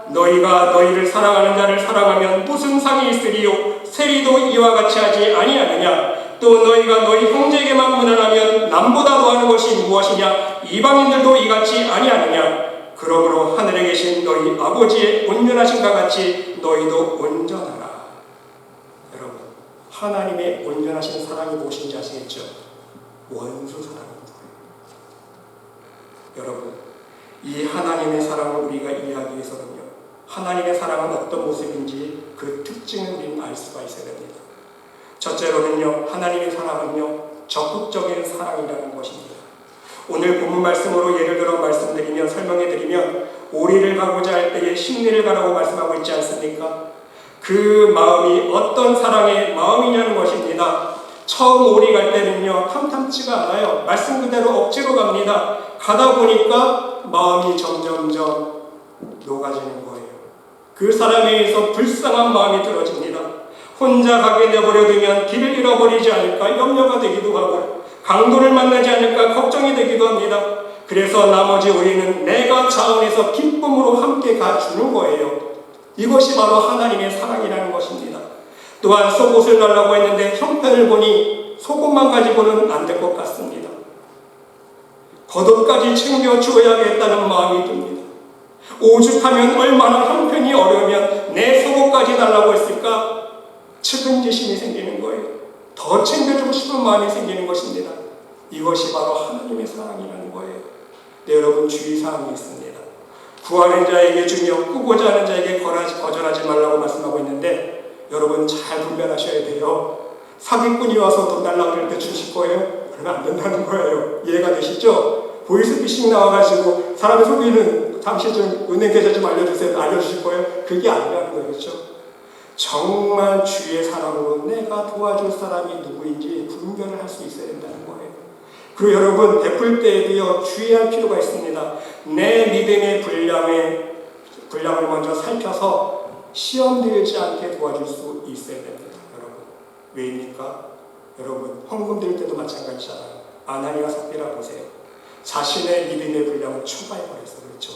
너희가 너희를 사랑하는 자를 사랑하면 무슨 상이 있으리요? 세리도 이와 같이 하지 아니하느냐? 또 너희가 너희 형제에게만 무난하면 남보다 더하는 것이 무엇이냐? 이방인들도 이같이 아니하느냐? 그러므로 하늘에 계신 너희 아버지의 온전하신가 같이 너희도 온전하라. 여러분, 하나님의 온전하신 사랑이 무엇인지 아시겠죠? 원수 사랑입니다. 여러분, 이 하나님의 사랑을 우리가 이해하기 위해서는요, 하나님의 사랑은 어떤 모습인지 그 특징을 우리는 알 수가 있어야 됩니다. 첫째로는요, 하나님의 사랑은요, 적극적인 사랑이라는 것입니다. 오늘 본문 말씀으로 예를 들어 말씀드리면, 설명해드리면, 오리를 가고자 할 때에 십리를 가라고 말씀하고 있지 않습니까? 그 마음이 어떤 사랑의 마음이냐는 것입니다. 처음 오리 갈 때는요, 탐탐치가 않아요. 말씀 그대로 억지로 갑니다. 가다 보니까 마음이 점점점 녹아지는 거예요. 그 사람에 의해서 불쌍한 마음이 들어집니다. 혼자 가게 내버려두면 길을 잃어버리지 않을까 염려가 되기도 하고 강도를 만나지 않을까 걱정이 되기도 합니다. 그래서 나머지 우리는 내가 자원해서 기쁨으로 함께 가주는 거예요. 이것이 바로 하나님의 사랑이라는 것입니다. 또한 속옷을 달라고 했는데 형편을 보니 속옷만 가지고는 안 될 것 같습니다. 겉옷까지 챙겨 주어야겠다는 마음이 듭니다. 오죽하면 얼마나 형편이 어려우면 내 속옷까지 달라고 했을까? 측은지심이 생기는 거예요. 더 챙겨주고 싶은 마음이 생기는 것입니다. 이것이 바로 하나님의 사랑이라는 거예요. 네, 여러분, 주의사항이 있습니다. 구하는 자에게 주며 꾸고자 하는 자에게 거절하지 말라고 말씀하고 있는데, 여러분 잘 분별하셔야 돼요. 사기꾼이 와서 돈 달라고 할 때 주실 거예요? 그러면 안 된다는 거예요. 이해가 되시죠? 보이스피싱 나와가지고 사람을 속이는 잠시 좀 은행 계좌 좀 알려주세요. 알려주실 거예요? 그게 아니라는 거예요. 그렇죠? 정말 주의 사랑으로 내가 도와줄 사람이 누구인지 분별을 할 수 있어야 된다는 거예요. 그리고 여러분, 베풀 때에도요, 주의할 필요가 있습니다. 내 믿음의 분량을 먼저 살펴서 시험 들지 않게 도와줄 수 있어야 됩니다. 여러분, 왜입니까? 여러분, 헌금 드릴 때도 마찬가지잖아요. 아나니와 삽비라 보세요. 자신의 믿음의 분량을 초과해버렸어요. 그렇죠?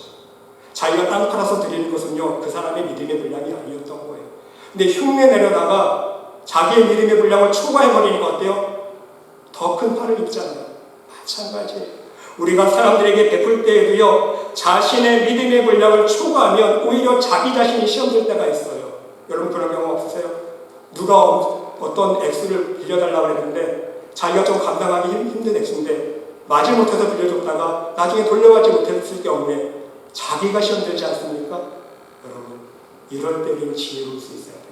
자기가 땅 팔아서 드리는 것은요, 그 사람의 믿음의 분량이 아니었던 거예요. 근데 흉내 내려다가 자기의 믿음의 분량을 초과해버리는 거 어때요? 더 큰 팔을 입잖아요. 마찬가지예요. 우리가 사람들에게 베풀 때에도요, 자신의 믿음의 분량을 초과하면 오히려 자기 자신이 시험될 때가 있어요. 여러분 그런 경험 없으세요? 누가 어떤 액수를 빌려달라고 했는데 자기가 좀 감당하기 힘든 액수인데 마지못해서 빌려줬다가 나중에 돌려받지 못했을 경우에 자기가 시험되지 않습니까? 여러분, 이럴 때 우리는 지혜로울 수 있어야 돼요.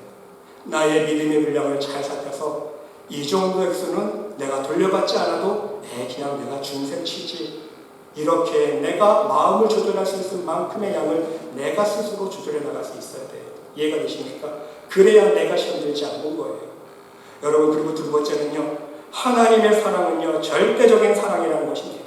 나의 믿음의 분량을 잘 살펴서 이 정도 액수는 내가 돌려받지 않아도 그냥 내가 준셈 치지, 이렇게 내가 마음을 조절할 수 있을 만큼의 양을 내가 스스로 조절해 나갈 수 있어야 돼요. 이해가 되십니까? 그래야 내가 시험되지 않는 거예요. 여러분, 그리고 두 번째는요, 하나님의 사랑은요, 절대적인 사랑이라는 것입니다.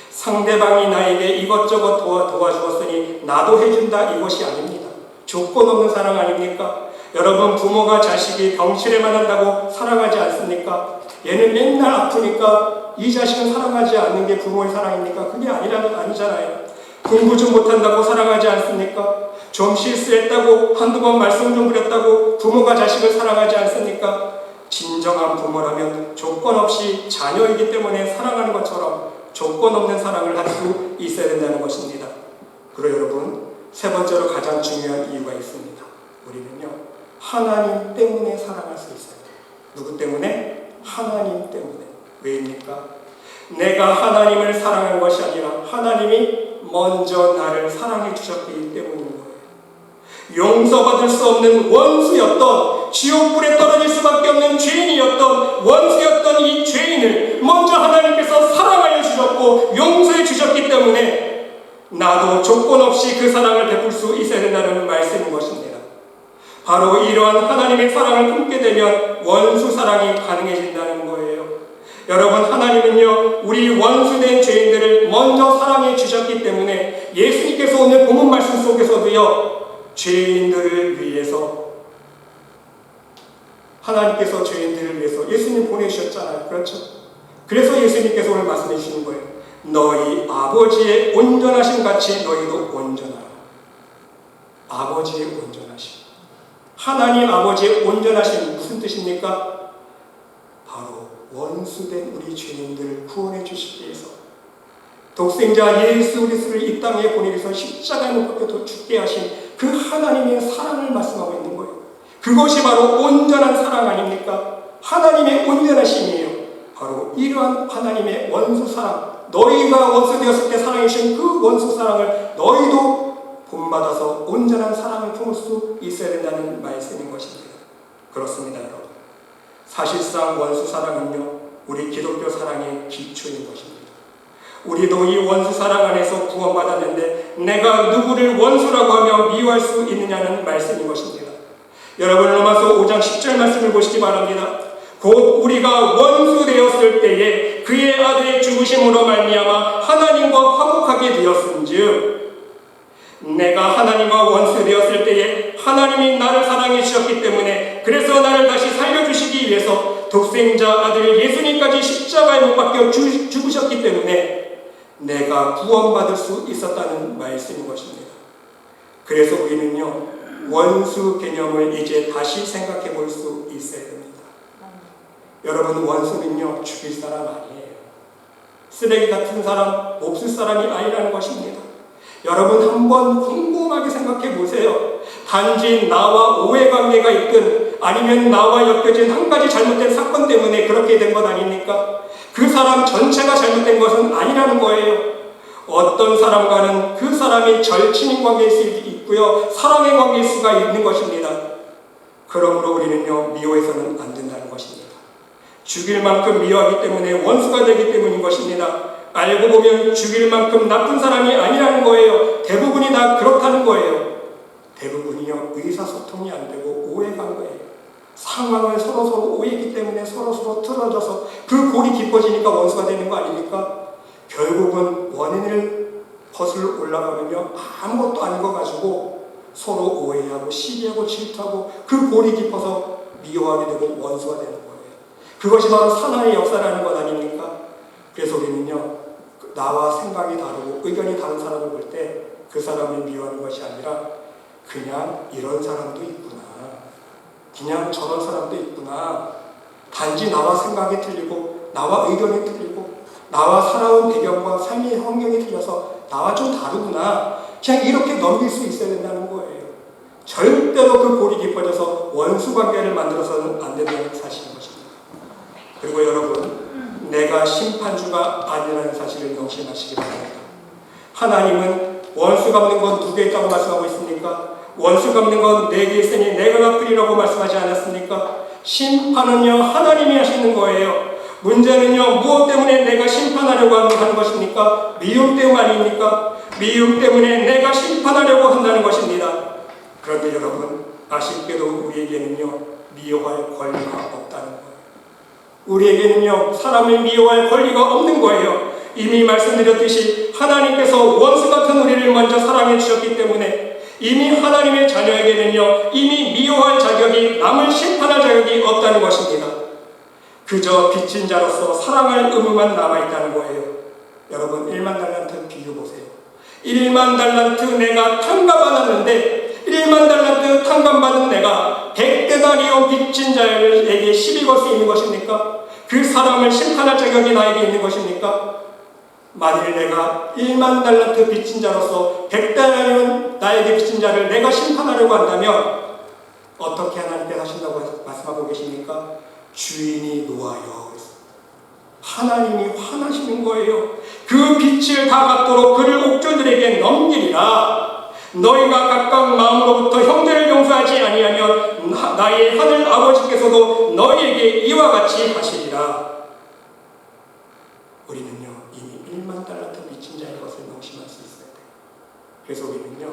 상대방이 나에게 이것저것 도와주었으니 나도 해준다, 이것이 아닙니다. 조건 없는 사랑 아닙니까? 여러분, 부모가 자식이 병실에만 한다고 사랑하지 않습니까? 얘는 맨날 아프니까 이 자식은 사랑하지 않는 게 부모의 사랑입니까? 그게 아니잖아요. 공부 좀 못한다고 사랑하지 않습니까? 좀 실수했다고 한두 번 말씀 좀 부렸다고 부모가 자식을 사랑하지 않습니까? 진정한 부모라면 조건 없이 자녀이기 때문에 사랑하는 것처럼 조건 없는 사랑을 할 수 있어야 된다는 것입니다. 그리고 여러분, 세 번째로 가장 중요한 이유가 있습니다. 우리는요, 하나님 때문에 사랑할 수 있어요. 누구 때문에? 하나님 때문에. 왜입니까? 내가 하나님을 사랑한 것이 아니라 하나님이 먼저 나를 사랑해 주셨기 때문인 거예요. 용서받을 수 없는 원수였던, 지옥불에 떨어질 수밖에 없는 죄인이었던, 원수였던 이 죄인을 먼저 하나님께서 사랑하여 주셨고 용서해 주셨기 때문에 나도 조건 없이 그 사랑을 베풀 수 있어야 된다는 말씀인 것입니다. 바로 이러한 하나님의 사랑을 품게 되면 원수 사랑이 가능해진다는 거예요. 여러분, 하나님은요 우리 원수된 죄인들을 먼저 사랑해 주셨기 때문에 예수님께서 오늘 본문 말씀 속에서도요 죄인들을 위해서 하나님께서 죄인들을 위해서 예수님 보내주셨잖아요. 그렇죠? 그래서 예수님께서 오늘 말씀해 주시는 거예요. 너희 아버지의 온전하심 같이 너희도 온전하라. 아버지의 온전하심. 하나님 아버지의 온전하심 무슨 뜻입니까? 바로 원수된 우리 죄인들을 구원해 주시기 위해서 독생자 예수 그리스도를 이 땅에 보내기 위해서 십자가에 못 박혀 죽게 하신 그 하나님의 사랑을 말씀하고 있는 거예요. 그것이 바로 온전한 사랑 아닙니까? 하나님의 온전하심이에요. 바로 이러한 하나님의 원수 사랑, 너희가 원수 되었을 때 사랑해 주신 그 원수 사랑을 너희도 본받아서 온전한 사랑을 품을 수 있어야 된다는 말씀인 것입니다. 그렇습니다, 여러분. 사실상 원수 사랑은요 우리 기독교 사랑의 기초인 것입니다. 우리도 이 원수 사랑 안에서 구원받았는데 내가 누구를 원수라고 하며 미워할 수 있느냐는 말씀인 것입니다. 여러분, 로마서 5장 10절 말씀을 보시기 바랍니다. 곧 우리가 원수 되었을 때에 그의 아들의 죽으심으로 말미암아 하나님과 화목하게 되었은즉 내가 하나님과 원수 되었을 때에 하나님이 나를 사랑해 주셨기 때문에 그래서 나를 다시 살려주시기 위해서 독생자 아들 예수님까지 십자가에 못 박혀 죽으셨기 때문에 내가 구원받을 수 있었다는 말씀인 것입니다. 그래서 우리는요 원수 개념을 이제 다시 생각해 볼 수 있어야 됩니다. 여러분, 원수는요 죽일 사람 아니에요. 쓰레기 같은 사람, 몹쓸 사람이 아니라는 것입니다. 여러분, 한번 궁금하게 생각해 보세요. 단지 나와 오해관계가 있든 아니면 나와 엮여진 한 가지 잘못된 사건 때문에 그렇게 된 것 아닙니까? 그 사람 전체가 잘못된 것은 아니라는 거예요. 어떤 사람과는 그 사람이 절친인 관계일 수 있고요 사랑의 관계일 수가 있는 것입니다. 그러므로 우리는요 미워해서는 안 된다는 것입니다. 죽일 만큼 미워하기 때문에 원수가 되기 때문인 것입니다. 알고 보면 죽일 만큼 나쁜 사람이 아니라는 거예요. 대부분이 다 그렇다는 거예요. 대부분이요 의사소통이 안 되고 오해한 거예요. 상황을 서로서로 오해했기 때문에 서로서로 틀어져서 그 골이 깊어지니까 원수가 되는 거 아닙니까? 결국은 원인을 거슬러 올라가면요 아무것도 아닌 거 가지고 서로 오해하고 시기하고 질투하고 그 골이 깊어서 미워하게 되고 원수가 되는 거예요. 그것이 바로 사나이의 역사라는 것 아닙니까? 그래서 우리는요 나와 생각이 다르고 의견이 다른 사람을 볼 때 그 사람을 미워하는 것이 아니라 그냥 이런 사람도 있구나, 그냥 저런 사람도 있구나, 단지 나와 생각이 틀리고 나와 의견이 틀리고 나와 살아온 배경과 삶의 환경이 틀려서 나와 좀 다르구나, 그냥 이렇게 넘길 수 있어야 된다는 거예요. 절대로 그 골이 깊어져서 원수 관계를 만들어서는 안 된다는 사실인 것입니다. 그리고 여러분, 내가 심판주가 아니라는 사실을 명심하시기 바랍니다. 하나님은 원수 갚는 건 두 개 있다고 말씀하고 있습니까? 원수 갚는 건 네 개 있으니 내가 갚으리라고 말씀하지 않았습니까? 심판은요 하나님이 하시는 거예요. 문제는요 무엇 때문에 내가 심판하려고 하는 것입니까? 미움 때문 아닙니까? 미움 때문에 내가 심판하려고 한다는 것입니다. 그런데 여러분, 아쉽게도 우리에게는요 미워할 권리가 없다는 거예요. 우리에게는요 사람을 미워할 권리가 없는 거예요. 이미 말씀드렸듯이 하나님께서 원수 같은 우리를 먼저 사랑해 주셨기 때문에 이미 하나님의 자녀에게는요 이미 미워할 자격이, 남을 심판할 자격이 없다는 것입니다. 그저 빚진 자로서 사랑할 의무만 남아있다는 거예요. 여러분, 1만 달란트 비유 보세요. 1만 달란트 내가 탕감받았는데 1만 달란트 탕감받은 내가 100데나리온 빚진 자에게 시비 걸 수 있는 것입니까? 그 사람을 심판할 자격이 나에게 있는 것입니까? 만일 내가 1만 달란트 빚진 자로서 100데나리온 나에게 빚진 자를 내가 심판하려고 한다면 어떻게 하나님께서 하신다고 말씀하고 계십니까? 주인이 놓아요. 하나님이 화나시는 거예요. 그 빚을 다 갚도록 그를 옥졸들에게 넘기리라. 너희가 각각 마음으로부터 형제를 용서하지 아니하면 나의 하늘 아버지께서도 너희에게 이와 같이 하시리라. 우리는요 이미 1만 달란트 빚진 자의 것을 명심할 수 있어야 돼요. 그래서 우리는요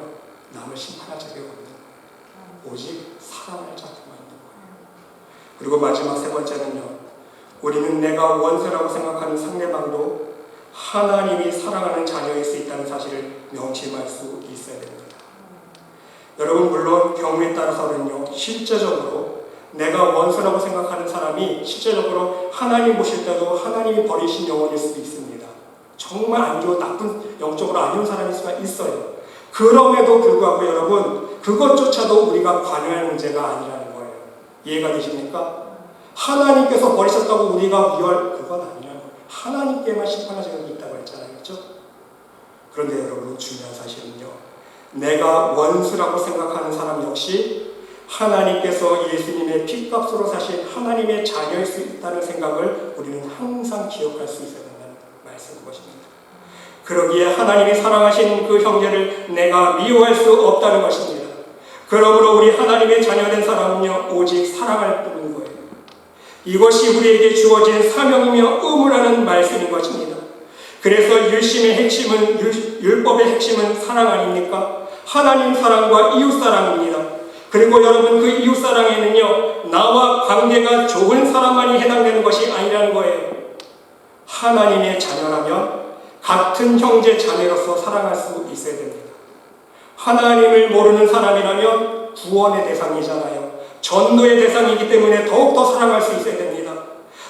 남을 심판할 자격이 없는 거예요. 오직 사랑할 자격만 있는 거예요. 그리고 마지막 세 번째는요, 우리는 내가 원수라고 생각하는 상대방도 하나님이 사랑하는 자녀일 수 있다는 사실을 명심할 수 있어야 됩니다. 여러분, 물론 경우에 따라서는요, 실제적으로 내가 원수라고 생각하는 사람이 실제적으로 하나님 보실 때도 하나님이 버리신 영혼일 수도 있습니다. 정말 안 좋은, 나쁜, 영적으로 안 좋은 사람일 수가 있어요. 그럼에도 불구하고 여러분, 그것조차도 우리가 관여할 문제가 아니라는 거예요. 이해가 되십니까? 하나님께서 버리셨다고 우리가 미워할, 그건 아니라는 거예요. 하나님께만 심판하실 수 있다고 했잖아요. 그렇죠? 그런데 여러분, 중요한 사실은요, 내가 원수라고 생각하는 사람 역시 하나님께서 예수님의 피값으로 사신 하나님의 자녀일 수 있다는 생각을 우리는 항상 기억할 수 있어야 된다는 말씀인 것입니다. 그러기에 하나님이 사랑하신 그 형제를 내가 미워할 수 없다는 것입니다. 그러므로 우리 하나님의 자녀된 사람은요, 오직 사랑할 뿐인 거예요. 이것이 우리에게 주어진 사명이며 의무라는 말씀인 것입니다. 그래서 율법의 핵심은 사랑 아닙니까? 하나님 사랑과 이웃 사랑입니다. 그리고 여러분, 그 이웃 사랑에는요, 나와 관계가 좋은 사람만이 해당되는 것이 아니라는 거예요. 하나님의 자녀라면 같은 형제 자매로서 사랑할 수 있어야 됩니다. 하나님을 모르는 사람이라면 구원의 대상이잖아요. 전도의 대상이기 때문에 더욱더 사랑할 수 있어야 됩니다.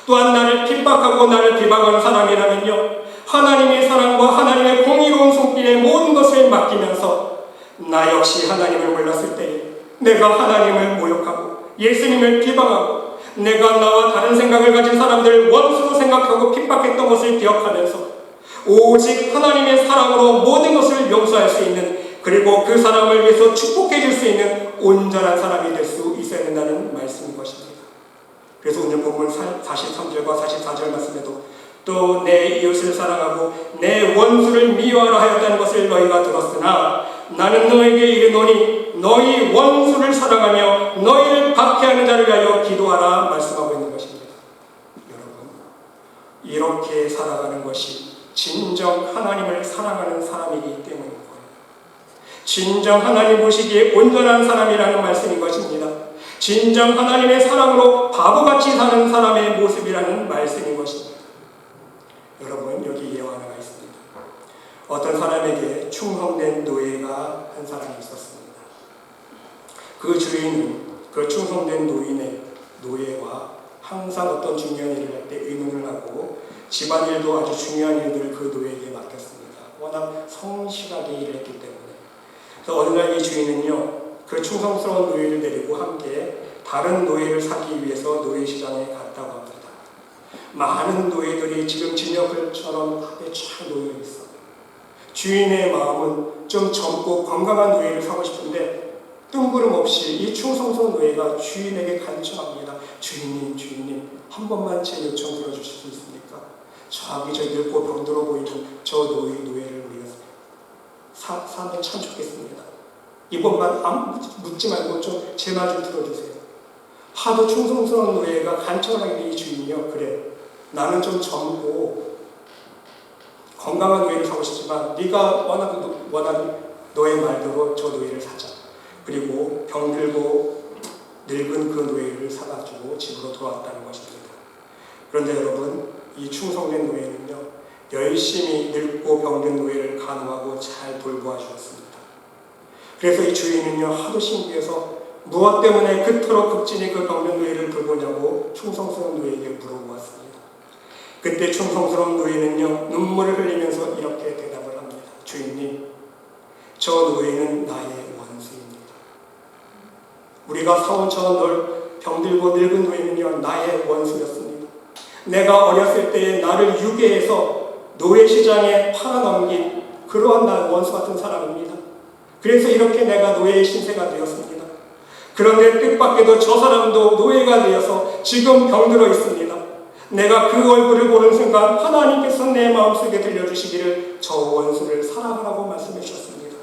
또한 나를 핍박하고 나를 비방하는 사람이라면요, 하나님의 사랑과 하나님의 공의로운 손길에 모든 것을 맡기면서 나 역시 하나님을 몰랐을 때에 내가 하나님을 모욕하고 예수님을 비방하고 내가 나와 다른 생각을 가진 사람들을 원수로 생각하고 핍박했던 것을 기억하면서 오직 하나님의 사랑으로 모든 것을 용서할 수 있는, 그리고 그 사람을 위해서 축복해 줄 수 있는 온전한 사람이 될 수 있어야 된다는 말씀인 것입니다. 그래서 오늘 본문 43절과 44절 말씀에도 또 내 이웃을 사랑하고 내 원수를 미워하라 하였다는 것을 너희가 들었으나 나는 너에게 이르노니 너희 원수를 사랑하며 너희를 박해하는 자를 위하여 기도하라 말씀하고 있는 것입니다. 여러분, 이렇게 살아가는 것이 진정 하나님을 사랑하는 사람이기 때문인 거예요. 진정 하나님 보시기에 온전한 사람이라는 말씀인 것입니다. 진정 하나님의 사랑으로 바보같이 사는 사람의 모습이라는 말씀인 것입니다. 여러분, 여기 예화 하나가 있습니다. 어떤 사람에게 충성된 노예가 한 사람이 있었습니다. 그 주인은 그 충성된 노예와 항상 어떤 중요한 일을 할 때 의논을 하고 집안일도 아주 중요한 일들을 그 노예에게 맡겼습니다. 워낙 성실하게 일을 했기 때문에. 그래서 어느 날 이 주인은요, 그 충성스러운 노예를 데리고 함께 다른 노예를 사기 위해서 노예시장에 갔다고 합니다. 많은 노예들이 지금 진역을처럼 앞에 쫙 놓여 있어. 주인의 마음은 좀 젊고 건강한 노예를 사고 싶은데 뜬구름없이 이 충성스러운 노예가 주인에게 간청합니다. 주인님, 한 번만 제 요청 들어주실 수 있습니까? 저기 저 늙고 병들어 보이는 저 노예를 우리가 사면 참 좋겠습니다. 이번만 묻지 말고 좀 제 말 좀 들어주세요. 하도 충성스러운 노예가 간청을 하게 이 주인이요, 그래, 나는 좀 젊고 건강한 노예를 사고 싶지만 네가 원하는 너의 말대로 저 노예를 사자. 그리고 병들고 늙은 그 노예를 사가지고 집으로 돌아왔다는 것입니다. 그런데 여러분, 이 충성된 노예는요, 열심히 늙고 병든 노예를 간호하고 잘 돌보아 주었습니다. 그래서 이 주인은요, 하도 신기해서 무엇 때문에 그토록 극진히 그 병든 노예를 돌보냐고 충성스러운 노예에게 물어보았습니다. 그때 충성스러운 노예는요, 눈물을 흘리면서 이렇게 대답을 합니다. 주인님, 저 노예는 나의 원수입니다. 우리가 사원처럼 병들고 늙은 노예는요, 나의 원수였습니다. 내가 어렸을 때에 나를 유괴해서 노예시장에 팔아넘긴 그러한 나 원수 같은 사람입니다. 그래서 이렇게 내가 노예의 신세가 되었습니다. 그런데 뜻밖에도 저 사람도 노예가 되어서 지금 병들어 있습니다. 내가 그 얼굴을 보는 순간 하나님께서 내 마음속에 들려주시기를 저 원수를 사랑하라고 말씀해 주셨습니다.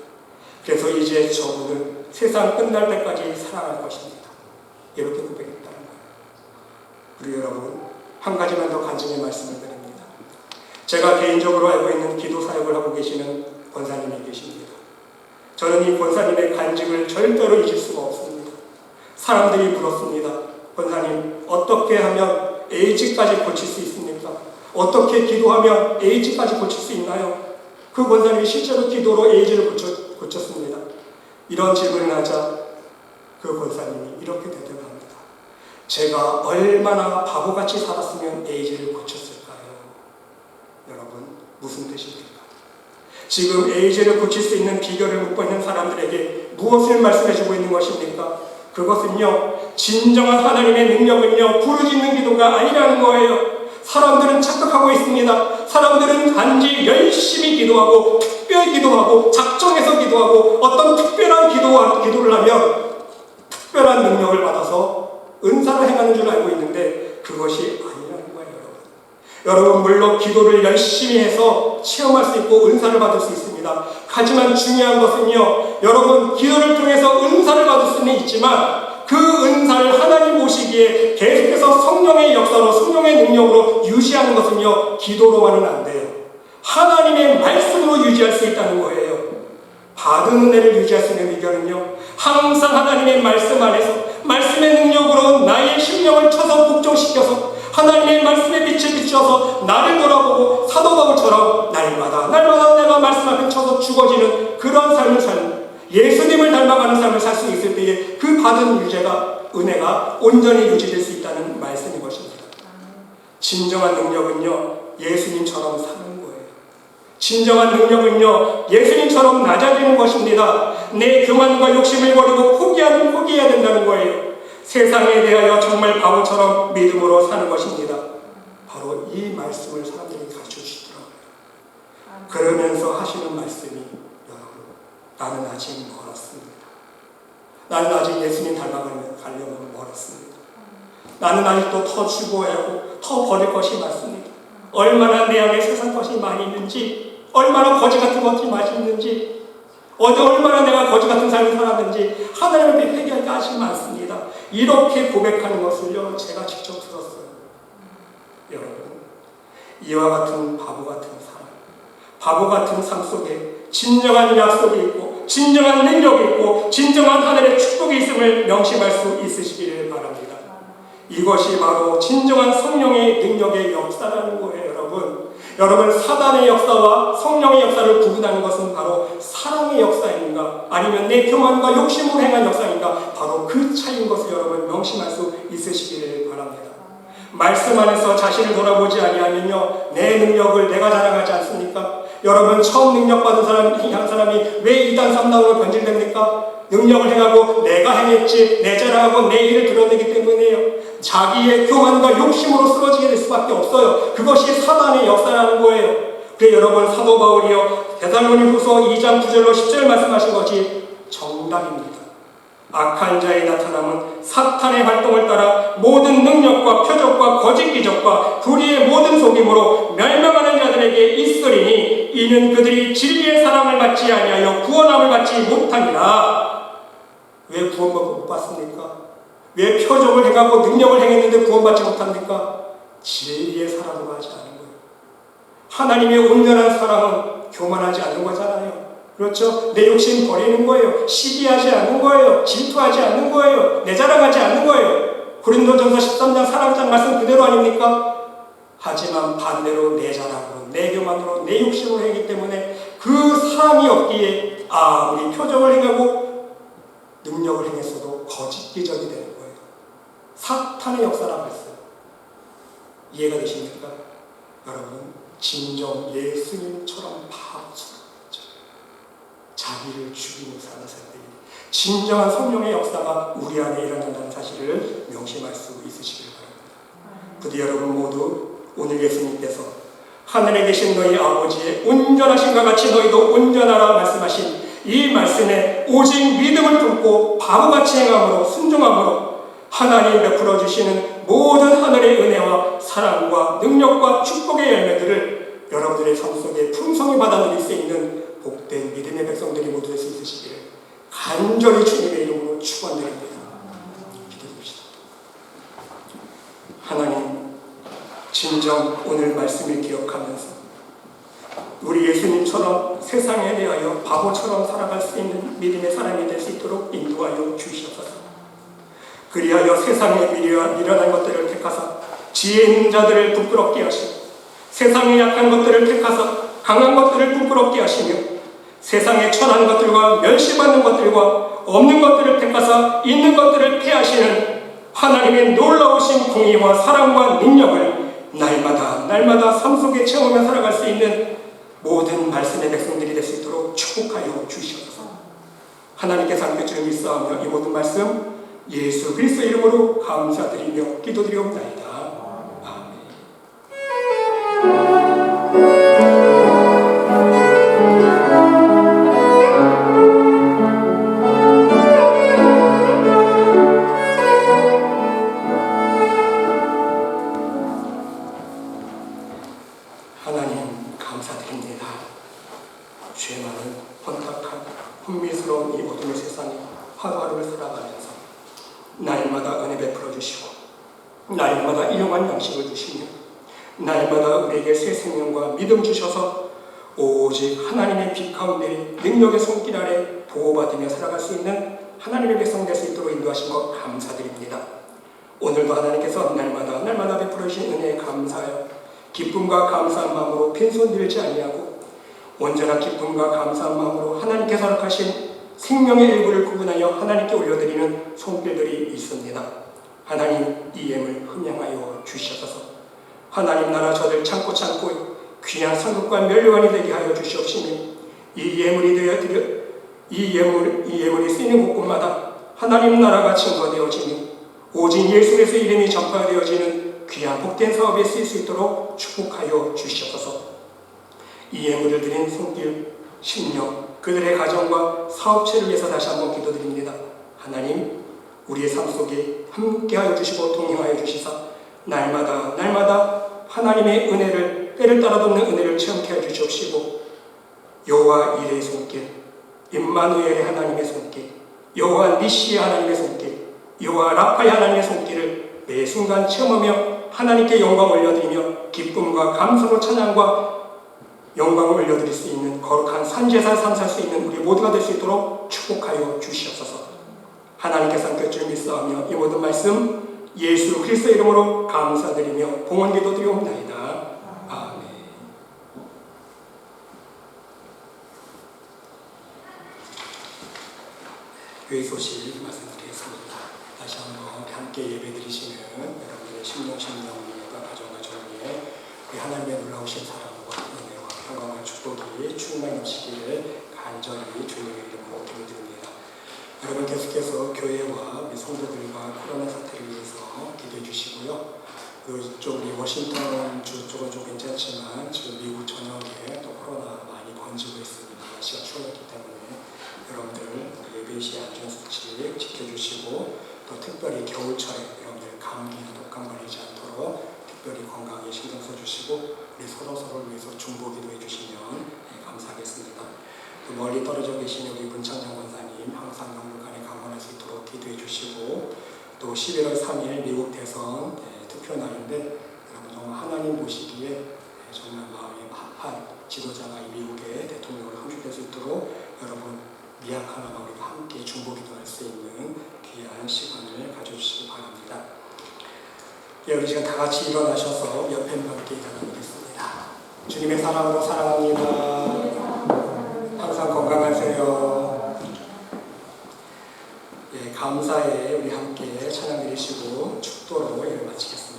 그래서 이제 저분을 세상 끝날 때까지 사랑할 것입니다. 이렇게 고백했다는 거예요. 그리고 여러분, 한 가지만 더 간증의 말씀을 드립니다. 제가 개인적으로 알고 있는 기도 사역을 하고 계시는 권사님이 계십니다. 저는 이 권사님의 간증을 절대로 잊을 수가 없습니다. 사람들이 물었습니다. 권사님, 어떻게 하면 에이즈까지 고칠 수 있습니까? 어떻게 기도하면 에이즈까지 고칠 수 있나요? 그 권사님이 실제로 기도로 에이즈를 고쳤습니다. 이런 질문을 하자 그 권사님이 이렇게 대답합니다. 제가 얼마나 바보같이 살았으면 에이즈를 고쳤을까요? 여러분, 무슨 뜻입니까? 지금 에이즈를 고칠 수 있는 비결을 묻고 있는 사람들에게 무엇을 말씀해주고 있는 것입니까? 그것은요, 진정한 하나님의 능력은요, 부르짖는 기도가 아니라는 거예요. 사람들은 착각하고 있습니다. 사람들은 단지 열심히 기도하고 특별히 기도하고 작정해서 기도하고 어떤 특별한 기도를 하면 특별한 능력을 받아서 은사를 행하는 줄 알고 있는데 그것이 아니라는 거예요. 여러분, 물론 기도를 열심히 해서 체험할 수 있고 은사를 받을 수 있습니다. 하지만 중요한 것은요, 여러분, 기도를 통해서 은사를 받을 수는 있지만 그 은사를 하나님 보시기에 계속해서 성령의 역사로 성령의 능력으로 유지하는 것은요, 기도로만은 안 돼요. 하나님의 말씀으로 유지할 수 있다는 거예요. 받은 은혜를 유지할 수 있는 비결은요, 항상 하나님의 말씀 안에서 말씀의 능력으로 나의 심령을 쳐서 복종시켜서 하나님의 말씀의 빛을 비추어서 나를 돌아보고 사도 바울처럼 날마다 내가 말씀 앞에 쳐서 죽어지는 그런 삶을 살는, 예수님을 닮아가는 삶을 살 수 있을 때에 그 받은 은혜가 온전히 유지될 수 있다는 말씀인 것입니다. 진정한 능력은요, 예수님처럼 사는 거예요. 진정한 능력은요, 예수님처럼 낮아지는 것입니다. 내 교만과 욕심을 버리고 포기해야 된다는 거예요. 세상에 대하여 정말 바보처럼 믿음으로 사는 것입니다. 바로 이 말씀을 사람들이 가르쳐주시더라고요. 그러면서 하시는 말씀이, 여러분, 나는 아직 멀었습니다. 나는 아직 예수님 닮아가려면 멀었습니다. 나는 아직도 더 죽어야 하고 더 버릴 것이 많습니다. 얼마나 내 안에 세상 것이 많이 있는지, 얼마나 거지 같은 것이 많이 있는지, 얼마나 내가 거지 같은 삶을 살았는지 하나님 앞에 회개할 것이 많습니다. 이렇게 고백하는 것을요, 제가 직접 들었어요. 여러분, 이와 같은 바보 같은 삶, 바보 같은 삶 속에 진정한 약속이 있고 진정한 능력이 있고 진정한 하늘의 축복이 있음을 명심할 수 있으시기를 바랍니다. 이것이 바로 진정한 성령의 능력의 역사라는 거예요. 여러분, 사단의 역사와 성령의 역사를 구분하는 것은 바로 사랑의 역사인가 아니면 내 교만과 욕심으로 행한 역사인가, 바로 그 차이인 것을 여러분 명심할 수 있으시기를 바랍니다. 말씀 안에서 자신을 돌아보지 아니하면요, 내 능력을 내가 자랑하지 않습니까? 여러분, 처음 능력받은 사람이 왜 이단 삼당으로 변질됩니까? 능력을 행하고 내가 행했지, 내 자랑하고 내 일을 드러내기 때문이에요. 자기의 교만과 욕심으로 쓰러지게 될 수밖에 없어요. 그것이 사단의 역사라는 거예요. 그래 여러분, 사도 바울이요, 데살로니가후서 2장 9절로 10절 말씀하신 것이 정답입니다. 악한 자의 나타남은 사탄의 활동을 따라 모든 능력과 표적과 거짓 기적과 불의의 모든 속임으로 멸망하는 자들에게 있으리니 이는 그들이 진리의 사랑을 받지 아니하여 구원함을 받지 못하니라. 왜 구원받고 못 받습니까? 왜 표적을 행하고 능력을 행했는데 구원받지 못합니까? 진리의 사랑을 하지 않은 거예요. 하나님의 온전한 사랑은 교만하지 않는 거잖아요. 그렇죠? 내 욕심 버리는 거예요. 시기하지 않는 거예요. 질투하지 않는 거예요. 내 자랑하지 않는 거예요. 고린도전서 13장 4장 말씀 그대로 아닙니까? 하지만 반대로 내 자랑으로, 내 교만으로, 내 욕심으로 하기 때문에 그 사랑이 없기에 아무리 표적을 행하고 능력을 행했어도 거짓 기적이 되는 거예요. 사탄의 역사라고 했어요. 이해가 되십니까? 여러분, 진정 예수님처럼 바보처럼 자기를 죽이고 사는 사람들이 진정한 성령의 역사가 우리 안에 일어난다는 사실을 명심할 수 있으시길 바랍니다. 부디 여러분 모두 오늘 예수님께서 하늘에 계신 너희 아버지의 온전하신과 같이 너희도 온전하라 말씀하신 이 말씀에 오직 믿음을 품고 바보같이 행함으로 순종함으로 하나님 베풀어 주시는 모든 하늘의 은혜와 사랑과 능력과 축복의 열매들을 여러분들의 삶 속에 풍성히 받아 누릴 수 있는 복된 믿음의 백성들이 모두 될 수 있으시기를 간절히 주님의 이름으로 축원드립니다. 기도합시다. 하나님, 진정 오늘 말씀을 기억하면서 우리 예수님처럼 세상에 대하여 바보처럼 살아갈 수 있는 믿음의 사람이 될 수 있도록 인도하여 주시옵소서. 그리하여 세상에 미련한 것들을 택하사 지혜 있는 자들을 부끄럽게 하시고 세상의 약한 것들을 택하사 강한 것들을 부끄럽게 하시며 세상의 천한 것들과 멸시받는 것들과 없는 것들을 택하사 있는 것들을 폐하시는 하나님의 놀라우신 공의와 사랑과 능력을 날마다 삶 속에 체험하며 살아갈 수 있는 모든 말씀의 백성들이 될 수 있도록 축복하여 주시옵소서. 하나님께서 함께 주를 믿사오며 이 모든 말씀 예수 그리스도 이름으로 감사드리며 기도드리옵나이다. 하나님 감사드립니다. 죄 많은 혼탁한 혼미스러운 이 어둠의 세상에 하루하루를 살아가면서 날마다 은혜 베풀어 주시고 날마다 일용할 양식을 주시며 날마다 우리에게 새 생명과 믿음 주셔서 오직 하나님의 빛 가운데 능력의 손길 아래 보호받으며 살아갈 수 있는 하나님의 백성 될 수 있도록 인도하신 것 감사드립니다. 오늘도 하나님께서 날마다 베풀어 주신 은혜에 감사하여 기쁨과 감사한 마음으로 빈손 들지 아니하고 온전한 기쁨과 감사한 마음으로 하나님께서 허락하신 생명의 일부를 구분하여 하나님께 올려드리는 손길들이 있습니다. 하나님 이 예물 흠양하여 주시옵소서. 하나님 나라 저들 참고 귀한 상급과 면류관이 되게 하여 주시옵시며 이 예물이 쓰이는 곳곳마다 하나님 나라가 증거되어지며 오직 예수 그리스도의 이름이 전파되어지는 귀한 복된 사업에 쓰일 수 있도록 축복하여 주시옵소서. 이 예물을 드린 손길, 심령, 그들의 가정과 사업체를 위해서 다시 한번 기도드립니다. 하나님, 우리의 삶 속에 함께하여 주시고 동행하여 주시사 날마다 하나님의 은혜를 때를 따라돕는 은혜를 체험케 하여 주시옵시고 여호와 이레의 손길, 임마누엘의 하나님의 손길, 여호와 니시의 하나님의 손길, 여호와 라파의 하나님의 손길을 매 순간 체험하며 하나님께 영광 올려드리며 기쁨과 감사로 찬양과 영광을 올려드릴 수 있는 거룩한 산제사 삼살 수 있는 우리 모두가 될 수 있도록 축복하여 주시옵소서. 하나님께서 함께 줄 믿사오며 이 모든 말씀 예수 그리스도 이름으로 감사드리며 봉헌 기도드리옵나이다. 아멘. 교회 소식 말씀드리겠습니다. 다시 한번 함께 예배드리시는 여러분의 심령과 가정과 정리에 하나님의 놀라우신 사랑과 은혜와 평강과 축복이 충만히 넘치기를 간절히 주님의 이름으로 기도드립니다. 여러분 계속해서 교회와 우리 성도들과 코로나 사태를 위해서 기도해 주시고요. 이쪽 우리 워싱턴 주 쪽은 좀 괜찮지만 지금 미국 전역에 또 코로나 많이 번지고 있습니다. 날씨가 추웠기 때문에 여러분들 예배 시 안전수칙 지켜주시고 또 특별히 겨울철에 여러분들 감기나 독감 걸리지 않도록 특별히 건강에 신경 써주시고 우리 서로를 위해서 중보기도 해주시면 감사하겠습니다. 또 멀리 떨어져 계신 우리 문창정 권사님 항상 영물관에 강원할 수 있도록 기도해 주시고 또 11월 3일 미국 대선 투표 날인데 여러분 정말 하나님 보시기에 정말 마음이 합한 지도자가 이 미국의 대통령으로 선출될 수 있도록 여러분 미약하나마 우리가 함께 중보기도 할 수 있는 귀한 시간을 가져주시기 바랍니다. 우리 지금 다 같이 일어나셔서 옆에 함께 일어나보겠습니다. 주님의 사랑으로 사랑합니다. 항상 건강하세요. 감사에 우리 함께 찬양 드리시고 축도로 예를 마치겠습니다.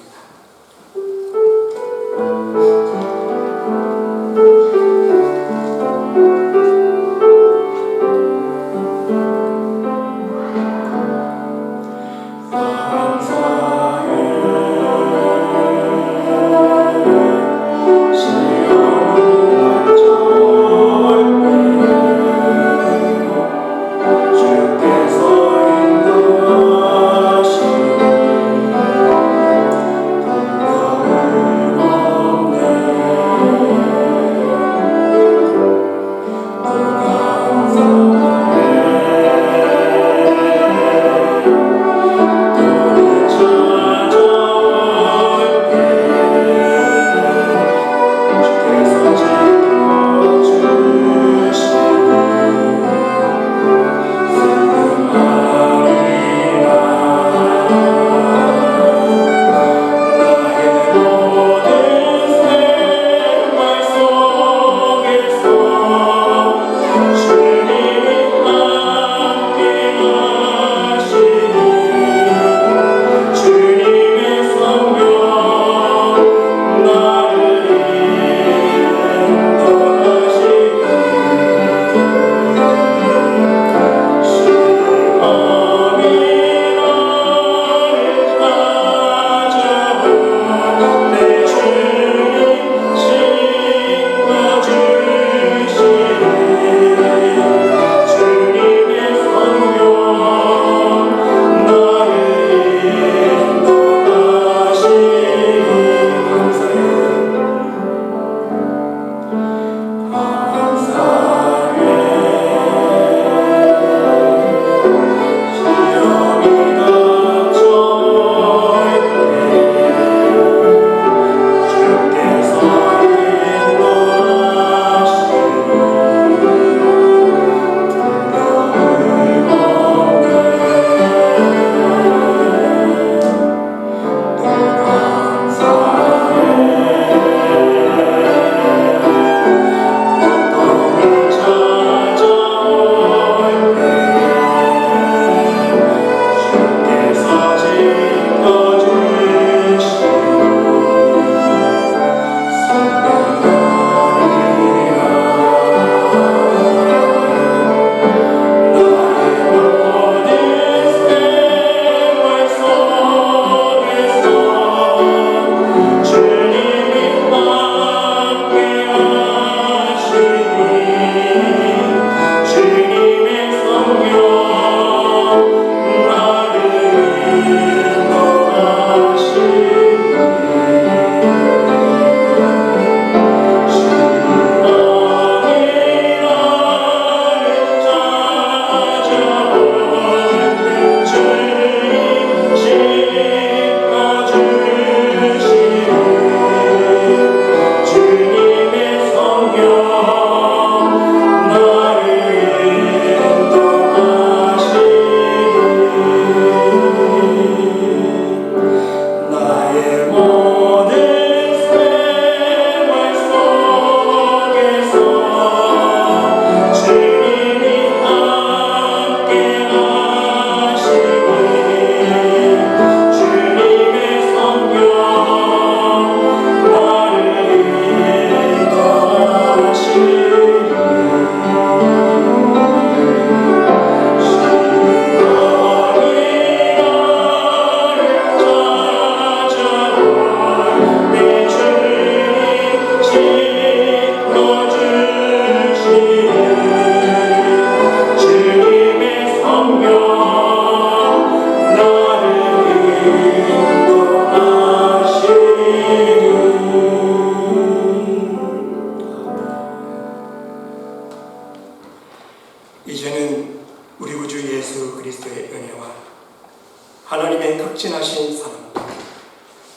하나님의 극진하신 사랑,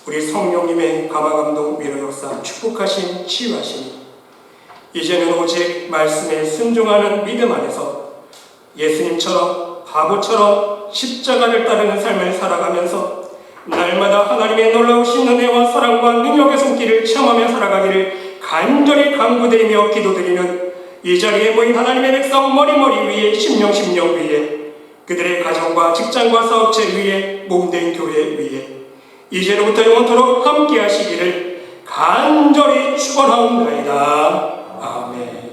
우리 성령님의 감화감동 위로 역사 축복하신 치유하심이 이제는 오직 말씀에 순종하는 믿음 안에서 예수님처럼 바보처럼 십자가를 따르는 삶을 살아가면서 날마다 하나님의 놀라우신 은혜와 사랑과 능력의 손길을 체험하며 살아가기를 간절히 간구드리며 기도드리는 이 자리에 모인 하나님의 백성 머리머리 위에 심령 위에 그들의 가정과 직장과 사업체 위에 몸된 교회 위에 이제로부터 영원토록 함께 하시기를 간절히 축원하옵나이다. 아멘.